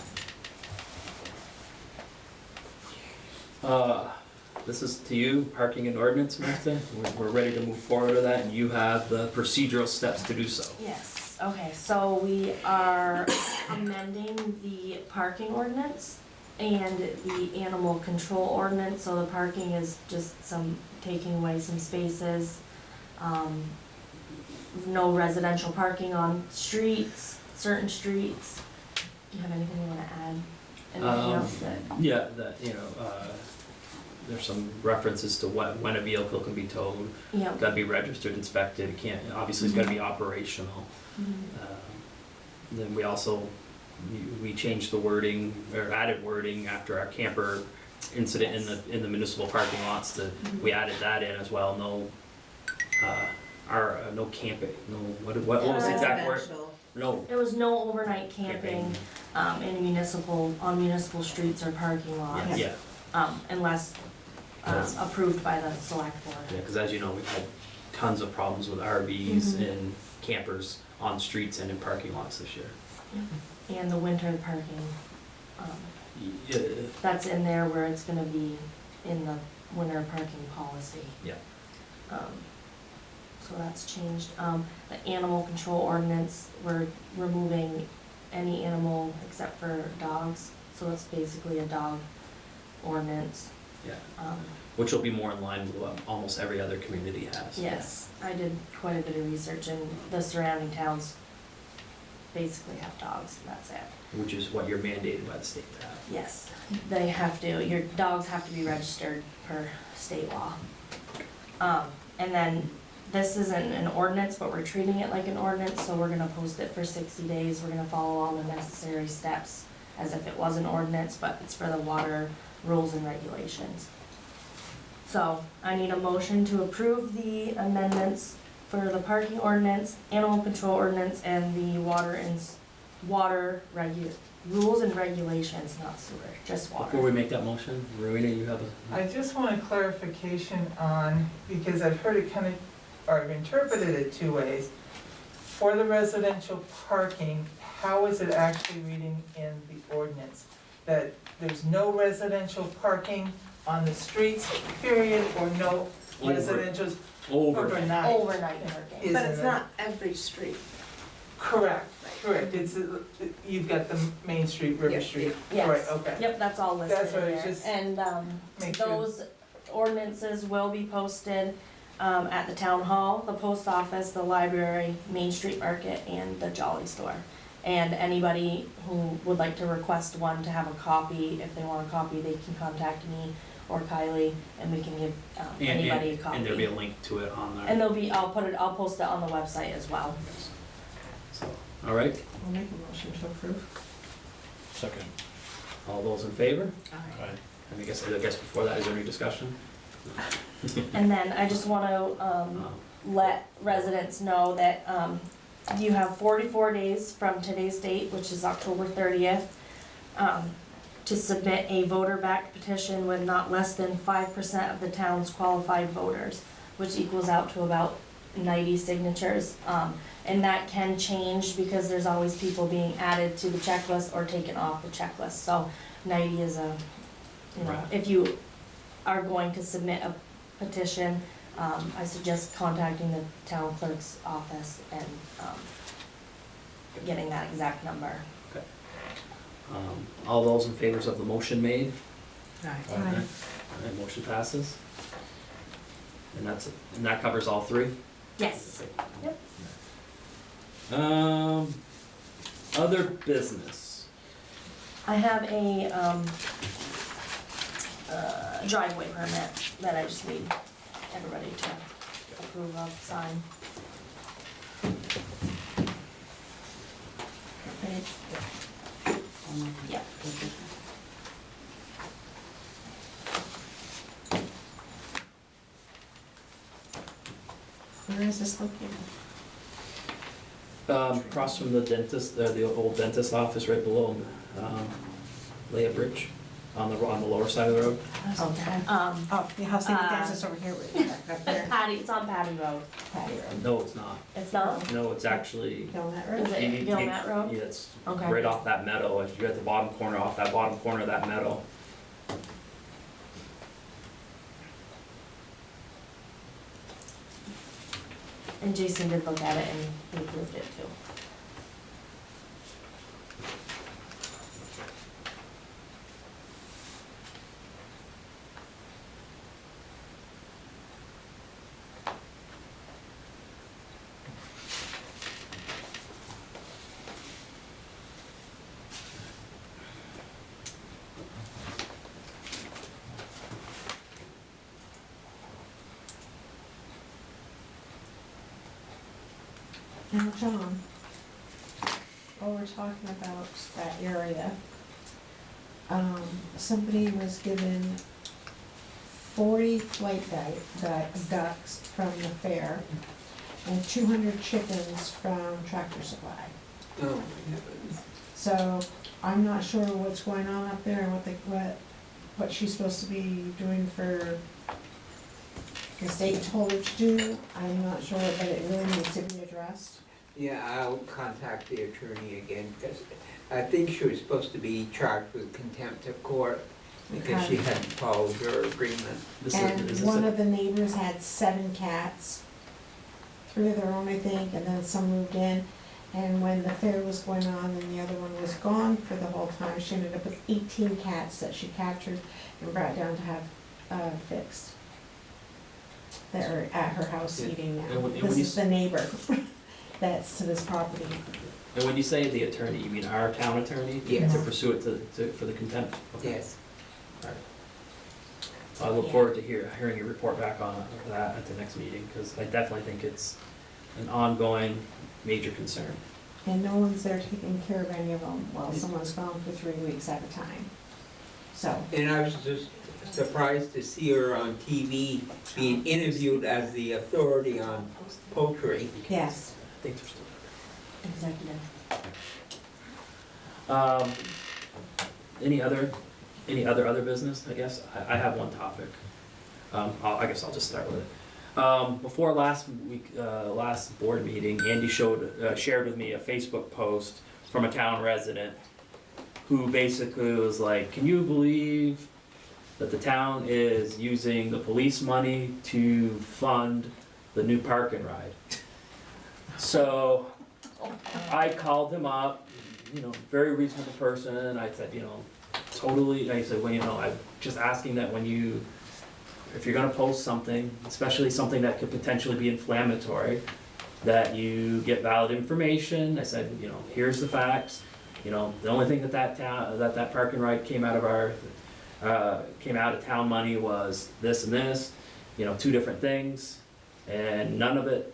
This is to you, parking and ordinance, Martha. We're ready to move forward with that, and you have the procedural steps to do so. Yes, okay, so we are amending the parking ordinance and the animal control ordinance, so the parking is just taking away some spaces. No residential parking on streets, certain streets. Do you have anything you wanna add? Anything else that? Yeah, there's some references to when a vehicle can be towed. Yeah. Gotta be registered, inspected, it can't, obviously it's gotta be operational. Mhm. Then we also, we changed the wording, or added wording after our camper incident in the municipal parking lots, we added that in as well, no camping, no, what was the exact word? No There was no overnight camping, in municipal streets or parking lots. Yeah, Unless, approved by the select board. yeah, cause as you know, we've had tons of problems with RVs Mhm. and campers on streets and in parking lots this year. And the winter parking, Yeah, that's in there where it's gonna be in the winter parking policy. Yeah. So that's changed. The animal control ordinance, we're removing any animal except for dogs, so it's basically a dog ordinance. yeah, Um, which will be more in line with what almost every other community has. Yes, I did quite a bit of research, and the surrounding towns basically have dogs, and that's it. Which is what you're mandated by the state to have. Yes, they have to, your dogs have to be registered per state law. And then, this isn't an ordinance, but we're treating it like an ordinance, so we're gonna post it for 60 days, we're gonna follow all the necessary steps as if it was an ordinance, but it's for the water rules and regulations. So, I need a motion to approve the amendments for the parking ordinance, animal control ordinance, and the rules and regulations, not sewer, just water. Before we make that motion, Rowena, you have I just want a clarification on, because I've heard it kind of, or I've interpreted it two ways. For the residential parking, how is it actually reading in the ordinance? That there's no residential parking on the streets, period, or no residential overnight? Overnight parking. is But in it's the- not every street. Correct, it's, you've got the Main Street, River Yeah, Street, Yes. right, okay. Yep, that's all listed That's in what I there. just- And, Make sure. those ordinances will be posted, at the town hall, the post office, the library, Main Street Market, and the Jolly Store. And anybody who would like to request one to have a copy, if they want a copy, they can contact me or Kylie, and we can give, anybody a copy. And there'll be a link to it on there. And I'll post it on the website as well. So, all right, I'll make a motion to approve. Second. all those in favor? Aye. And I guess before that, is there any discussion? And then I just wanna, let residents know that, you have 44 days from today's date, which is October 30th, to submit a voter-backed petition with not less than 5% of the town's qualified voters, which equals out to about 90 signatures. And that can change because there's always people being added to the checklist or taken off the checklist. So 90 is a, you know, Right. if you are going to submit a petition, I suggest contacting the town clerk's office and getting that exact number. All those in favor of the motion made? Aye. Alright, motion passes. And that covers all three? Yes. Yep. Other business. I have a driveway permit that I just need everybody to approve of, sign. Yeah. Where is this located? Across from the dentist, the old dentist office right below, Leah Bridge, on the lower side of the road. Okay. Oh, the house, the dentist over here, up there. Patty, it's on Patty Road. Patty Road. No, it's not. It's not? No, it's actually, Gilmet Is Road? it Gilmet Road? yeah, it's Okay. right off that meadow, if you're at the bottom corner, off that bottom corner of that meadow. And Jason did look at it and he approved it too. Now, John, while we're talking about that area, somebody was given 40 flight ducks from the fair and 200 chickens from Tractor Supply. Oh, my heavens. So I'm not sure what's going on up there and what she's supposed to be doing for the state told her to do. I'm not sure, but it really needs to be addressed. Yeah, I'll contact the attorney again, because I think she was supposed to be charged with contempt of court because she hadn't followed her agreement. And one of the neighbors had 7 cats, 3 of their own, I think, and then some moved in. And when the fair was going on and the other one was gone for the whole time, she ended up with 18 cats that she captured and brought down to have fixed. That are at her house eating now. And when This you is the neighbor that's to this property. And when you say the attorney, you mean our town attorney? Yes. To pursue it for the contempt? Okay. Yes. Alright. I look forward to hearing your report back on that at the next meeting, because I definitely think it's an ongoing major concern. And no one's there taking care of any of them while someone's gone for 3 weeks at a time. So, And I was just surprised to see her on TV being interviewed as the authority on poultry. yes, I think they're still Executive. Any other business, I guess? I have one topic. I guess I'll just start with it. Before last board meeting, Andy shared with me a Facebook post from a town resident who basically was like, can you believe that the town is using the police money to fund the new park and ride? So I called him up, very reasonable person, and I said, totally, I said, well, I'm just asking that if you're gonna post something, especially something that could potentially be inflammatory, that you get valid information. I said, here's the facts. The only thing that park and ride came out of town money was this and this, 2 different things, and none of it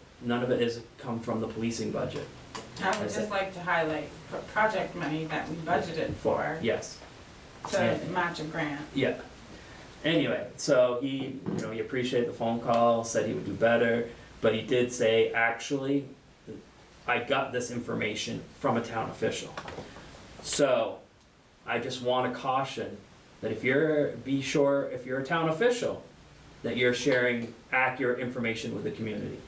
has come from the policing budget. I would just like to highlight project money that we budgeted for Yes. to match a grant. Yeah. Anyway, so he appreciated the phone call, said he would do better, but he did say, actually, I got this information from a town official. So, I just wanna caution that if you're a town official, that you're sharing accurate information with the community.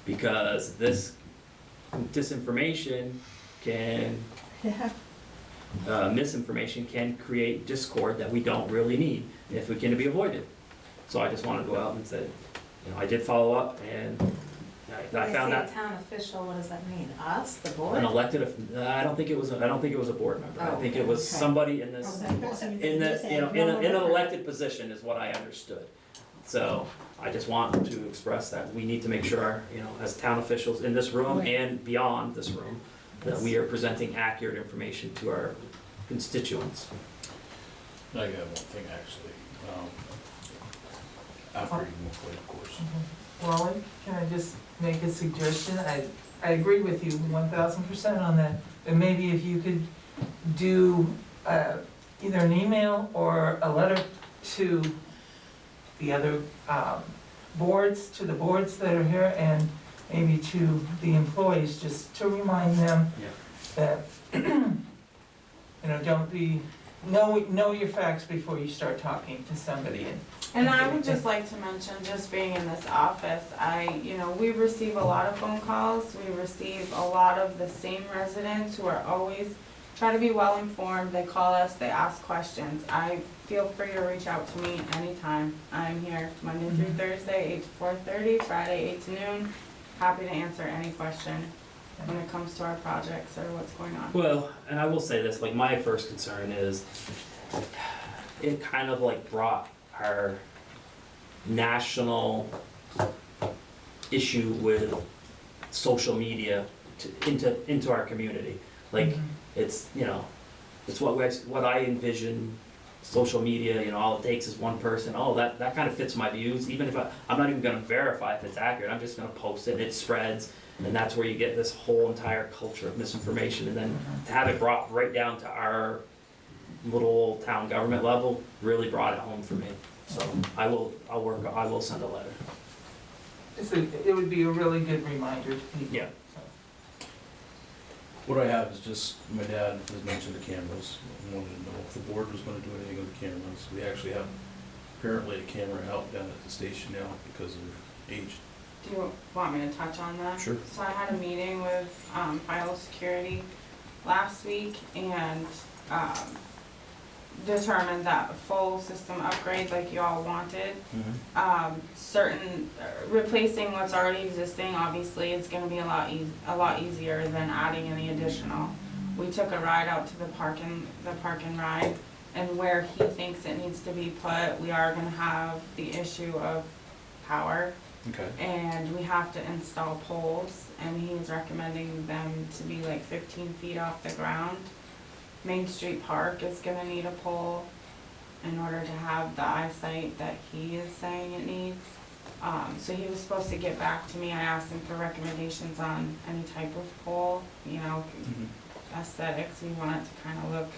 Because this disinformation can, Yeah. misinformation can create discord that we don't really need if it can be avoided. So I just wanted to go out and say, I did follow up, and I found When that they say town official, what does that mean? Us, the an board? elected, I don't think it was a board member. I Oh, think it okay. was somebody in this, Oh, that's what you in the, said. in an elected position is what I understood. So I just want to express that we need to make sure, as town officials in this room Right. and beyond this room, that we are presenting accurate information to our constituents. I got one thing actually, after you move away, of course. Wally, can I just make a suggestion? I agree with you 1000% on that, but maybe if you could do either an email or a letter to the other boards, to the boards that are here, and maybe to the employees, just to remind them that, don't be, know your facts before you start talking to somebody. And I would just like to mention, just being in this office, we receive a lot of phone calls, we receive a lot of the same residents who are always try to be well informed, they call us, they ask questions. I feel free to reach out to me anytime. I'm here Monday through Thursday, 8 to 4:30, Friday 8 to noon. Happy to answer any question when it comes to our projects or what's going on. Well, and I will say this, my first concern is, it kind of brought our national issue with social media into our community. It's, it's what I envision social media, all it takes is one person, that kind of fits my views, even if I'm not even gonna verify if it's accurate, I'm just gonna post it and it spreads, and that's where you get this whole entire culture of misinformation, and then to have it brought right down to our little town government level really brought it home for me. So I will send a letter. It would be a really good reminder to people. Yeah. What I have is just, my dad has mentioned the cameras, I wanted to know if the board was gonna do anything with the cameras. We actually have apparently a camera out down at the station now because of age. Do you want me to touch on that? Sure. So I had a meeting with File Security last week and determined that a full system upgrade like you all wanted, replacing what's already existing obviously is gonna be a lot easier than adding any additional. We took a ride out to the park and ride, and where he thinks it needs to be put, we are gonna have the issue of power. Okay. And we have to install poles, and he's recommending them to be 15 feet off the ground. Main Street Park is gonna need a pole in order to have the eyesight that he is saying it needs. So he was supposed to get back to me, I asked him for recommendations on any type of pole, aesthetics, we want it to kinda look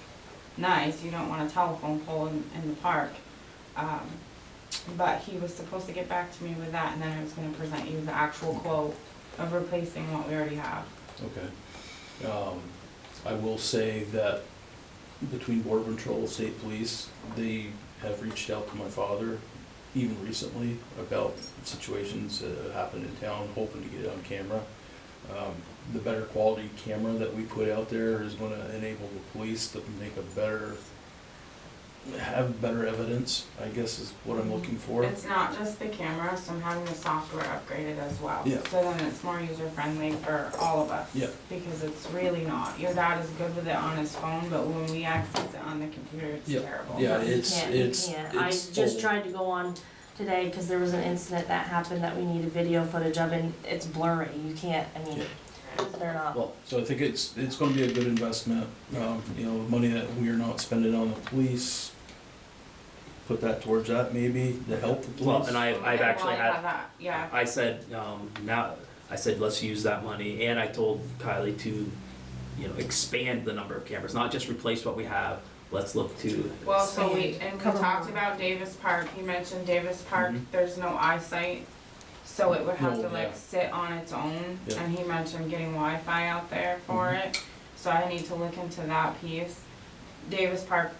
nice, you don't want a telephone pole in the park. But he was supposed to get back to me with that, and then I was gonna present you the actual quote of replacing what we already have. Okay. I will say that between Border Patrol, State Police, they have reached out to my father even recently about situations that have happened in town, hoping to get it on camera. The better quality camera that we put out there is gonna enable the police to have better evidence, I guess is what I'm looking for. It's not just the camera, so I'm having the software upgraded as well. Yeah. So then it's more user friendly for all of us. Yeah. Because it's really not. Your dad is good with it on his phone, but when we access it on the computer, it's Yeah. terrible. Yeah, You it's can't. I just full. tried to go on today, cause there was an incident that happened that we needed video footage of, and it's blurry, you can't, they're not. Well, so I think it's gonna be a good investment, money that we are not spending on the police, put that towards that maybe, to help the police. Well, and I've actually Well, had, that, yeah. I said, let's use that money, and I told Kylie to, expand the number of cameras, not just replace what we have, let's look to. Well, so we Cover talked more. about Davis Park, he mentioned Davis Park, Mhm. there's no eyesight, so it would have No, to yeah. sit on its own, Yeah. and he mentioned getting Wi-Fi out there for Mhm. it, so I need to look into that piece. Davis Park,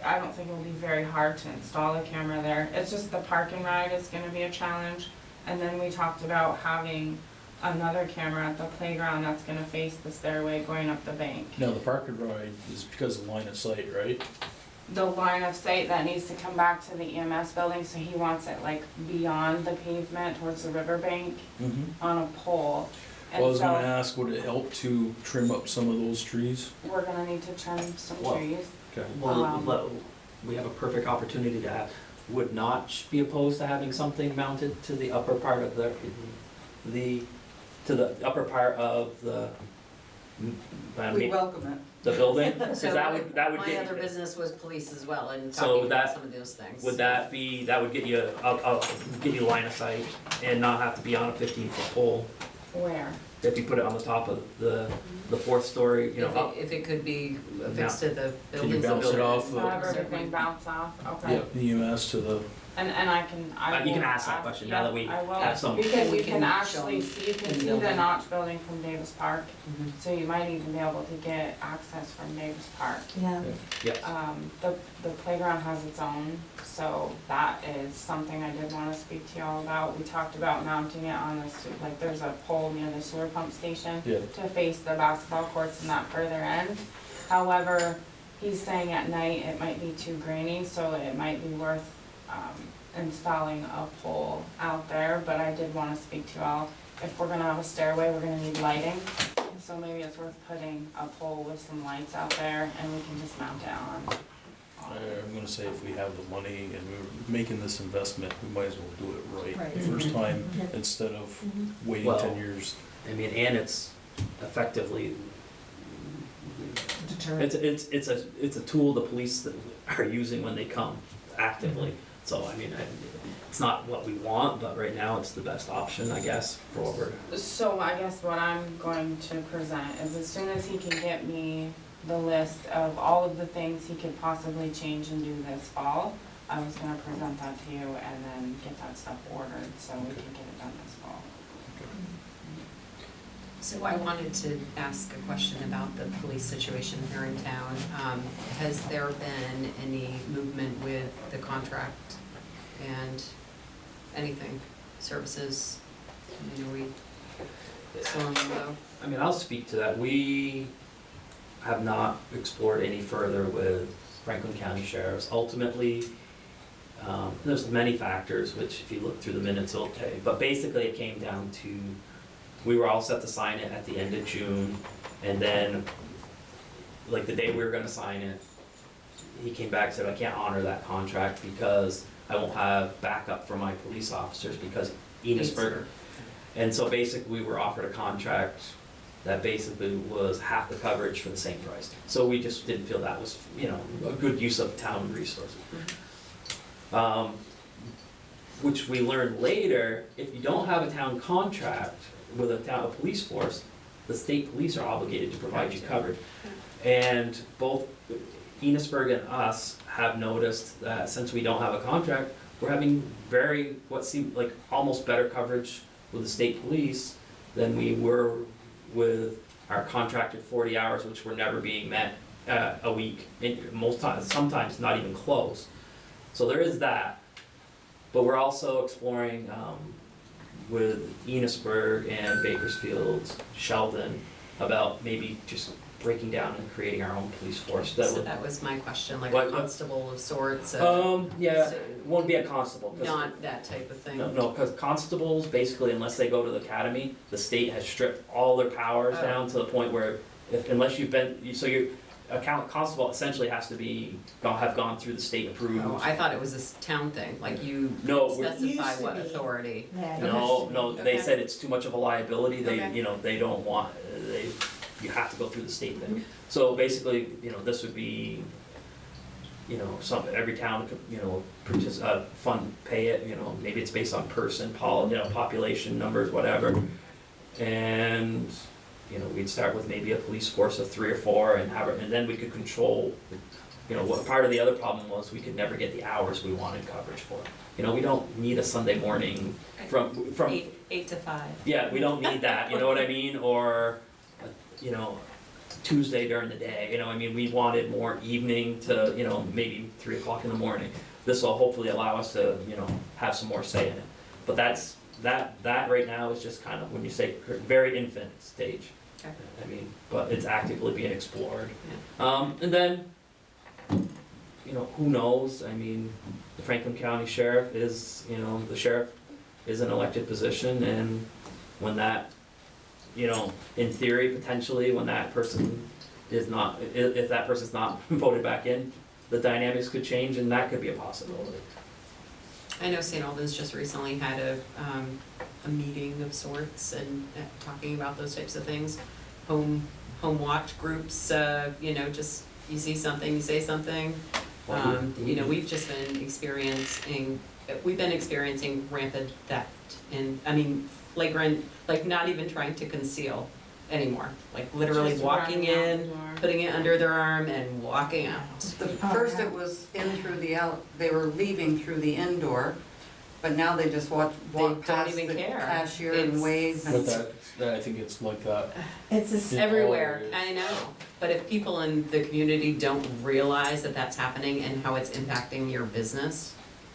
I don't think it will be very hard to install a camera there. It's just the parking ride is gonna be a challenge. And then we talked about having another camera at the playground that's gonna face the stairway going up the bank. Now, the park and ride is because of line of sight, right? The line of sight that needs to come back to the EMS building, so he wants it like beyond the pavement towards the riverbank on a pole. Well, I was And gonna so ask, would it help to trim up some of those trees? we're gonna need to trim some Well, trees. Okay. Well, we have a perfect opportunity to have, would not be opposed to having something mounted to the upper part of to the upper part of the, We welcome it. the building? 'Cause So that would my get, other business was police as well, and So talking about that- some of those things. would that be, that would get you, get you line of sight and not have to be on a 15-foot pole? Where? If you put it on the top of the fourth story, you know, up. If it could be affixed to the Can you buildings. bounce it off Have the, everything bounce off, okay. yeah, the EMS to the, And I can, I will. You can ask that question now that we I will, have some. because We you can can show actually them see, you can in the see the building. Notch building from Davis Park, Mhm. so you might even be able to get access from Davis Park. Yeah. Yes. The playground has its own, so that is something I did wanna speak to y'all about. We talked about mounting it on the, like, there's a pole near the sewer pump station yeah. to face the basketball courts in that further end. However, he's saying at night it might be too grainy, so it might be worth, installing a pole out there, but I did wanna speak to y'all. If we're gonna have a stairway, we're gonna need lighting, so maybe it's worth putting a pole with some lights out there and we can just mount it on. I'm gonna say if we have the money and we're making this investment, we might as well do it right Right. the first time instead of waiting Well- 10 years. I mean, and it's effectively, Deterrent. it's a tool the police that are using when they come actively. So, I mean, it's not what we want, but right now it's the best option, I guess, for what we're. So I guess what I'm going to present is as soon as he can get me the list of all of the things he could possibly change and do this fall, I was gonna present that to you and then get that stuff ordered so we can get it done this fall. So I wanted to ask a question about the police situation here in town. Has there been any movement with the contract and anything, services? I mean, are we still in limbo? I mean, I'll speak to that. We have not explored any further with Franklin County Sheriffs. Ultimately, there's many factors, which if you look through the minutes, okay, but basically it came down to, we were all set to sign it at the end of June, and then, like the day we were gonna sign it, he came back and said, I can't honor that contract because I won't have backup for my police officers because Enosburg. And so basically, we were offered a contract that basically was half the coverage for the same price. So we just didn't feel that was, you know, a good use of town resources. Which we learned later, if you don't have a town contract with a police force, the state police are obligated to provide you coverage. And both Enosburg and us have noticed that since we don't have a contract, we're having what seemed like almost better coverage with the state police than we were with our contracted 40 hours, which were never being met a week, and most times, sometimes not even close. So there is that, but we're also exploring with Enosburg and Bakersfield, Sheldon, about maybe just breaking down and creating our own police force. So that was my question, like a What- constable of sorts, Yeah, so- it won't be a constable. 'Cause not that type of thing? No, because constables, basically, unless they go to the academy, the state has stripped all their powers Oh. down to the point where, unless you've been, so your constable essentially has to have gone through the state approved. Oh, I thought it was this town thing, like you No, we're- specify Used to what be. authority. Yeah. No, they Okay. said it's too much of a liability, Okay. they don't want, you have to go through the state thing. So basically, this would be, every town could, pay it, maybe it's based on person, population numbers, whatever. And, we'd start with maybe a police force of 3 or 4 and then we could control, what part of the other problem was we could never get the hours we wanted coverage for. We don't need a Sunday morning from. 8 to 5. Yeah, we don't need that, you know what I mean, or, Tuesday during the day, you know, I mean, we wanted more evening to, you know, maybe 3 o'clock in the morning. This will hopefully allow us to, you know, have some more say in it. But that right now is just kind of, when you say, very infant stage. Okay. I mean, but it's actively being explored. And then, you know, who knows, I mean, the Franklin County Sheriff is, you know, the sheriff is an elected position, and when that, you know, in theory, potentially, when that person is not, if that person's not voted back in, the dynamics could change, and that could be a possibility. I know St. Albans just recently had a meeting of sorts and talking about those types of things. Home watch groups, you know, just, you see something, you say something. You know, we've been experiencing rampant theft and, I mean, flagrant, like not even trying to conceal anymore. Like literally Just walking running out the in, door. putting it under their arm and walking out. First it was in through the out, they were leaving through the indoor, but now they just walk don't past the even care. cashier It's- and wave But and. that, I think it's like that. It's just, in all Everywhere, areas. I know. But if people in the community don't realize that that's happening and how it's impacting your business,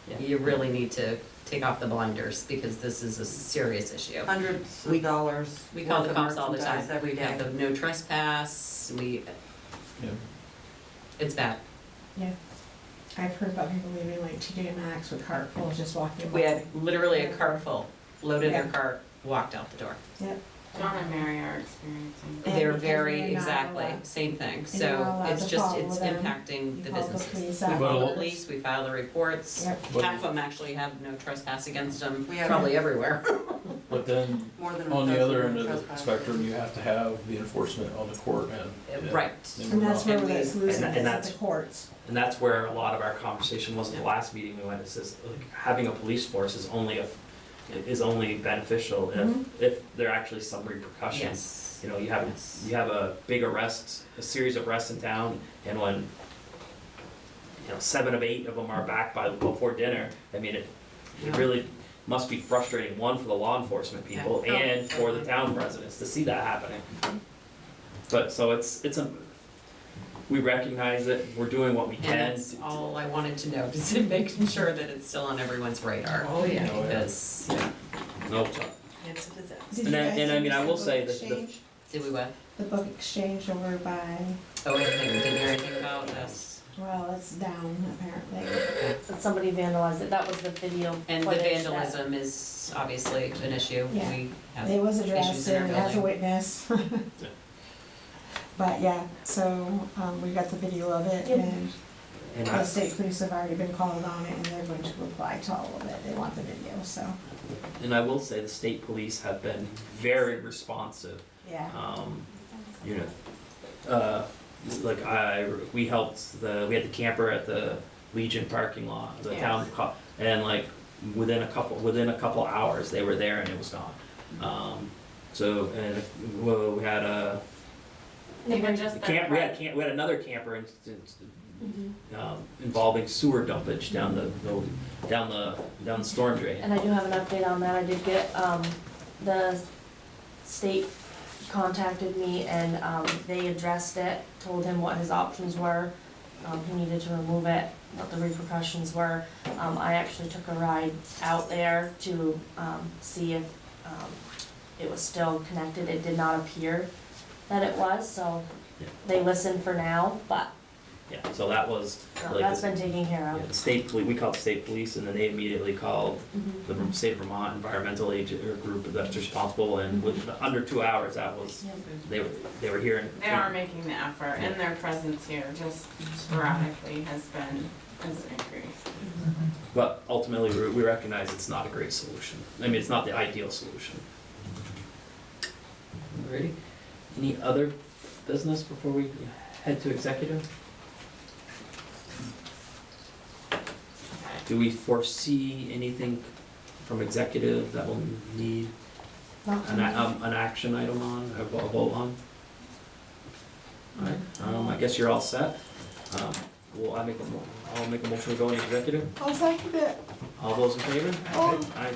Yeah. you really need to take off the blinders because this is a serious issue. Hundreds of dollars We call worth the of cops all the time. merchandise every We have day. the no trespass, Yeah. it's bad. I've heard about people leaving like TJ Maxx with cartfuls just walking by. We had literally a cart full, loaded their Yeah. cart, walked out the door. John and Mary are experiencing. And They're because very, you're not exactly, allowed- same thing. you're not So allowed it's to just, follow it's them. impacting You the call the businesses. police We call the afterwards. police, we file the reports. Yep. Half of them actually have no trespass against them, We have- probably everywhere. But then, More than a on the dozen other end of the trespass. spectrum, you have to have the enforcement on the court end. Right. And that's where And we- it's losing, and is at that's- the courts. And that's where a lot of our conversation was at the last meeting we went, it says, like, having a police force is only beneficial if there are actually some repercussions. Yes. You know, you have a big arrest, a series of arrests in town, and when, you know, 7 of 8 of them are back before dinner, I mean, it really must be frustrating, one, for the law enforcement people, Yeah. and for the town residents to see that happening. But, so we recognize it, we're doing what we And can. that's all I wanted to know, just making sure that it's still on everyone's radar. Oh, yeah. Because, Nope. It's a disaster. Did And you I- guys and I mean, I use will the say book that the- exchange? did we what? The book exchange over by, Oh, I didn't hear anything about this. well, it's down apparently. But somebody vandalized it, that was the video And the footage that- vandalism is obviously an issue. Yeah. We have It was issues addressed in our and it has a building. witness. But yeah, so, we got the video of it Yep. and And the I, state police have already been called on it and they're going to reply to all of it. They want the video, so, and I will say the state police have been very responsive. yeah. You know, like we helped we had the camper at the Legion parking lot, the town, and like within a couple hours, they were there and it was gone. So, and we had Even just their we had another camper instance, involving sewer dumpage down the storm drain. And I do have an update on that, I did get, the state contacted me and, they addressed it, told him what his options were. He needed to remove it, what the repercussions were. I actually took a ride out there to, see if, it was still connected, it did not appear that it was, so Yeah. they listened for now, but, Yeah, so that was, like, that's been taken care yeah, of. the state police, we called the state police, and then they immediately called Mhm. the state of Vermont environmental agent or group that's responsible, and within under 2 hours, that was, Yep. they were here. They are making the effort, and their presence here just sporadically has increased. But ultimately, we recognize it's not a great solution. I mean, it's not the ideal solution. Alrighty, any other business before we head to executive? Do we foresee anything from executive that will need Not an action item on, a vote on? Alright, I guess you're all set. Well, I'll make a motion to go into executive. I'll second it. All those in favor? Oh. Aye.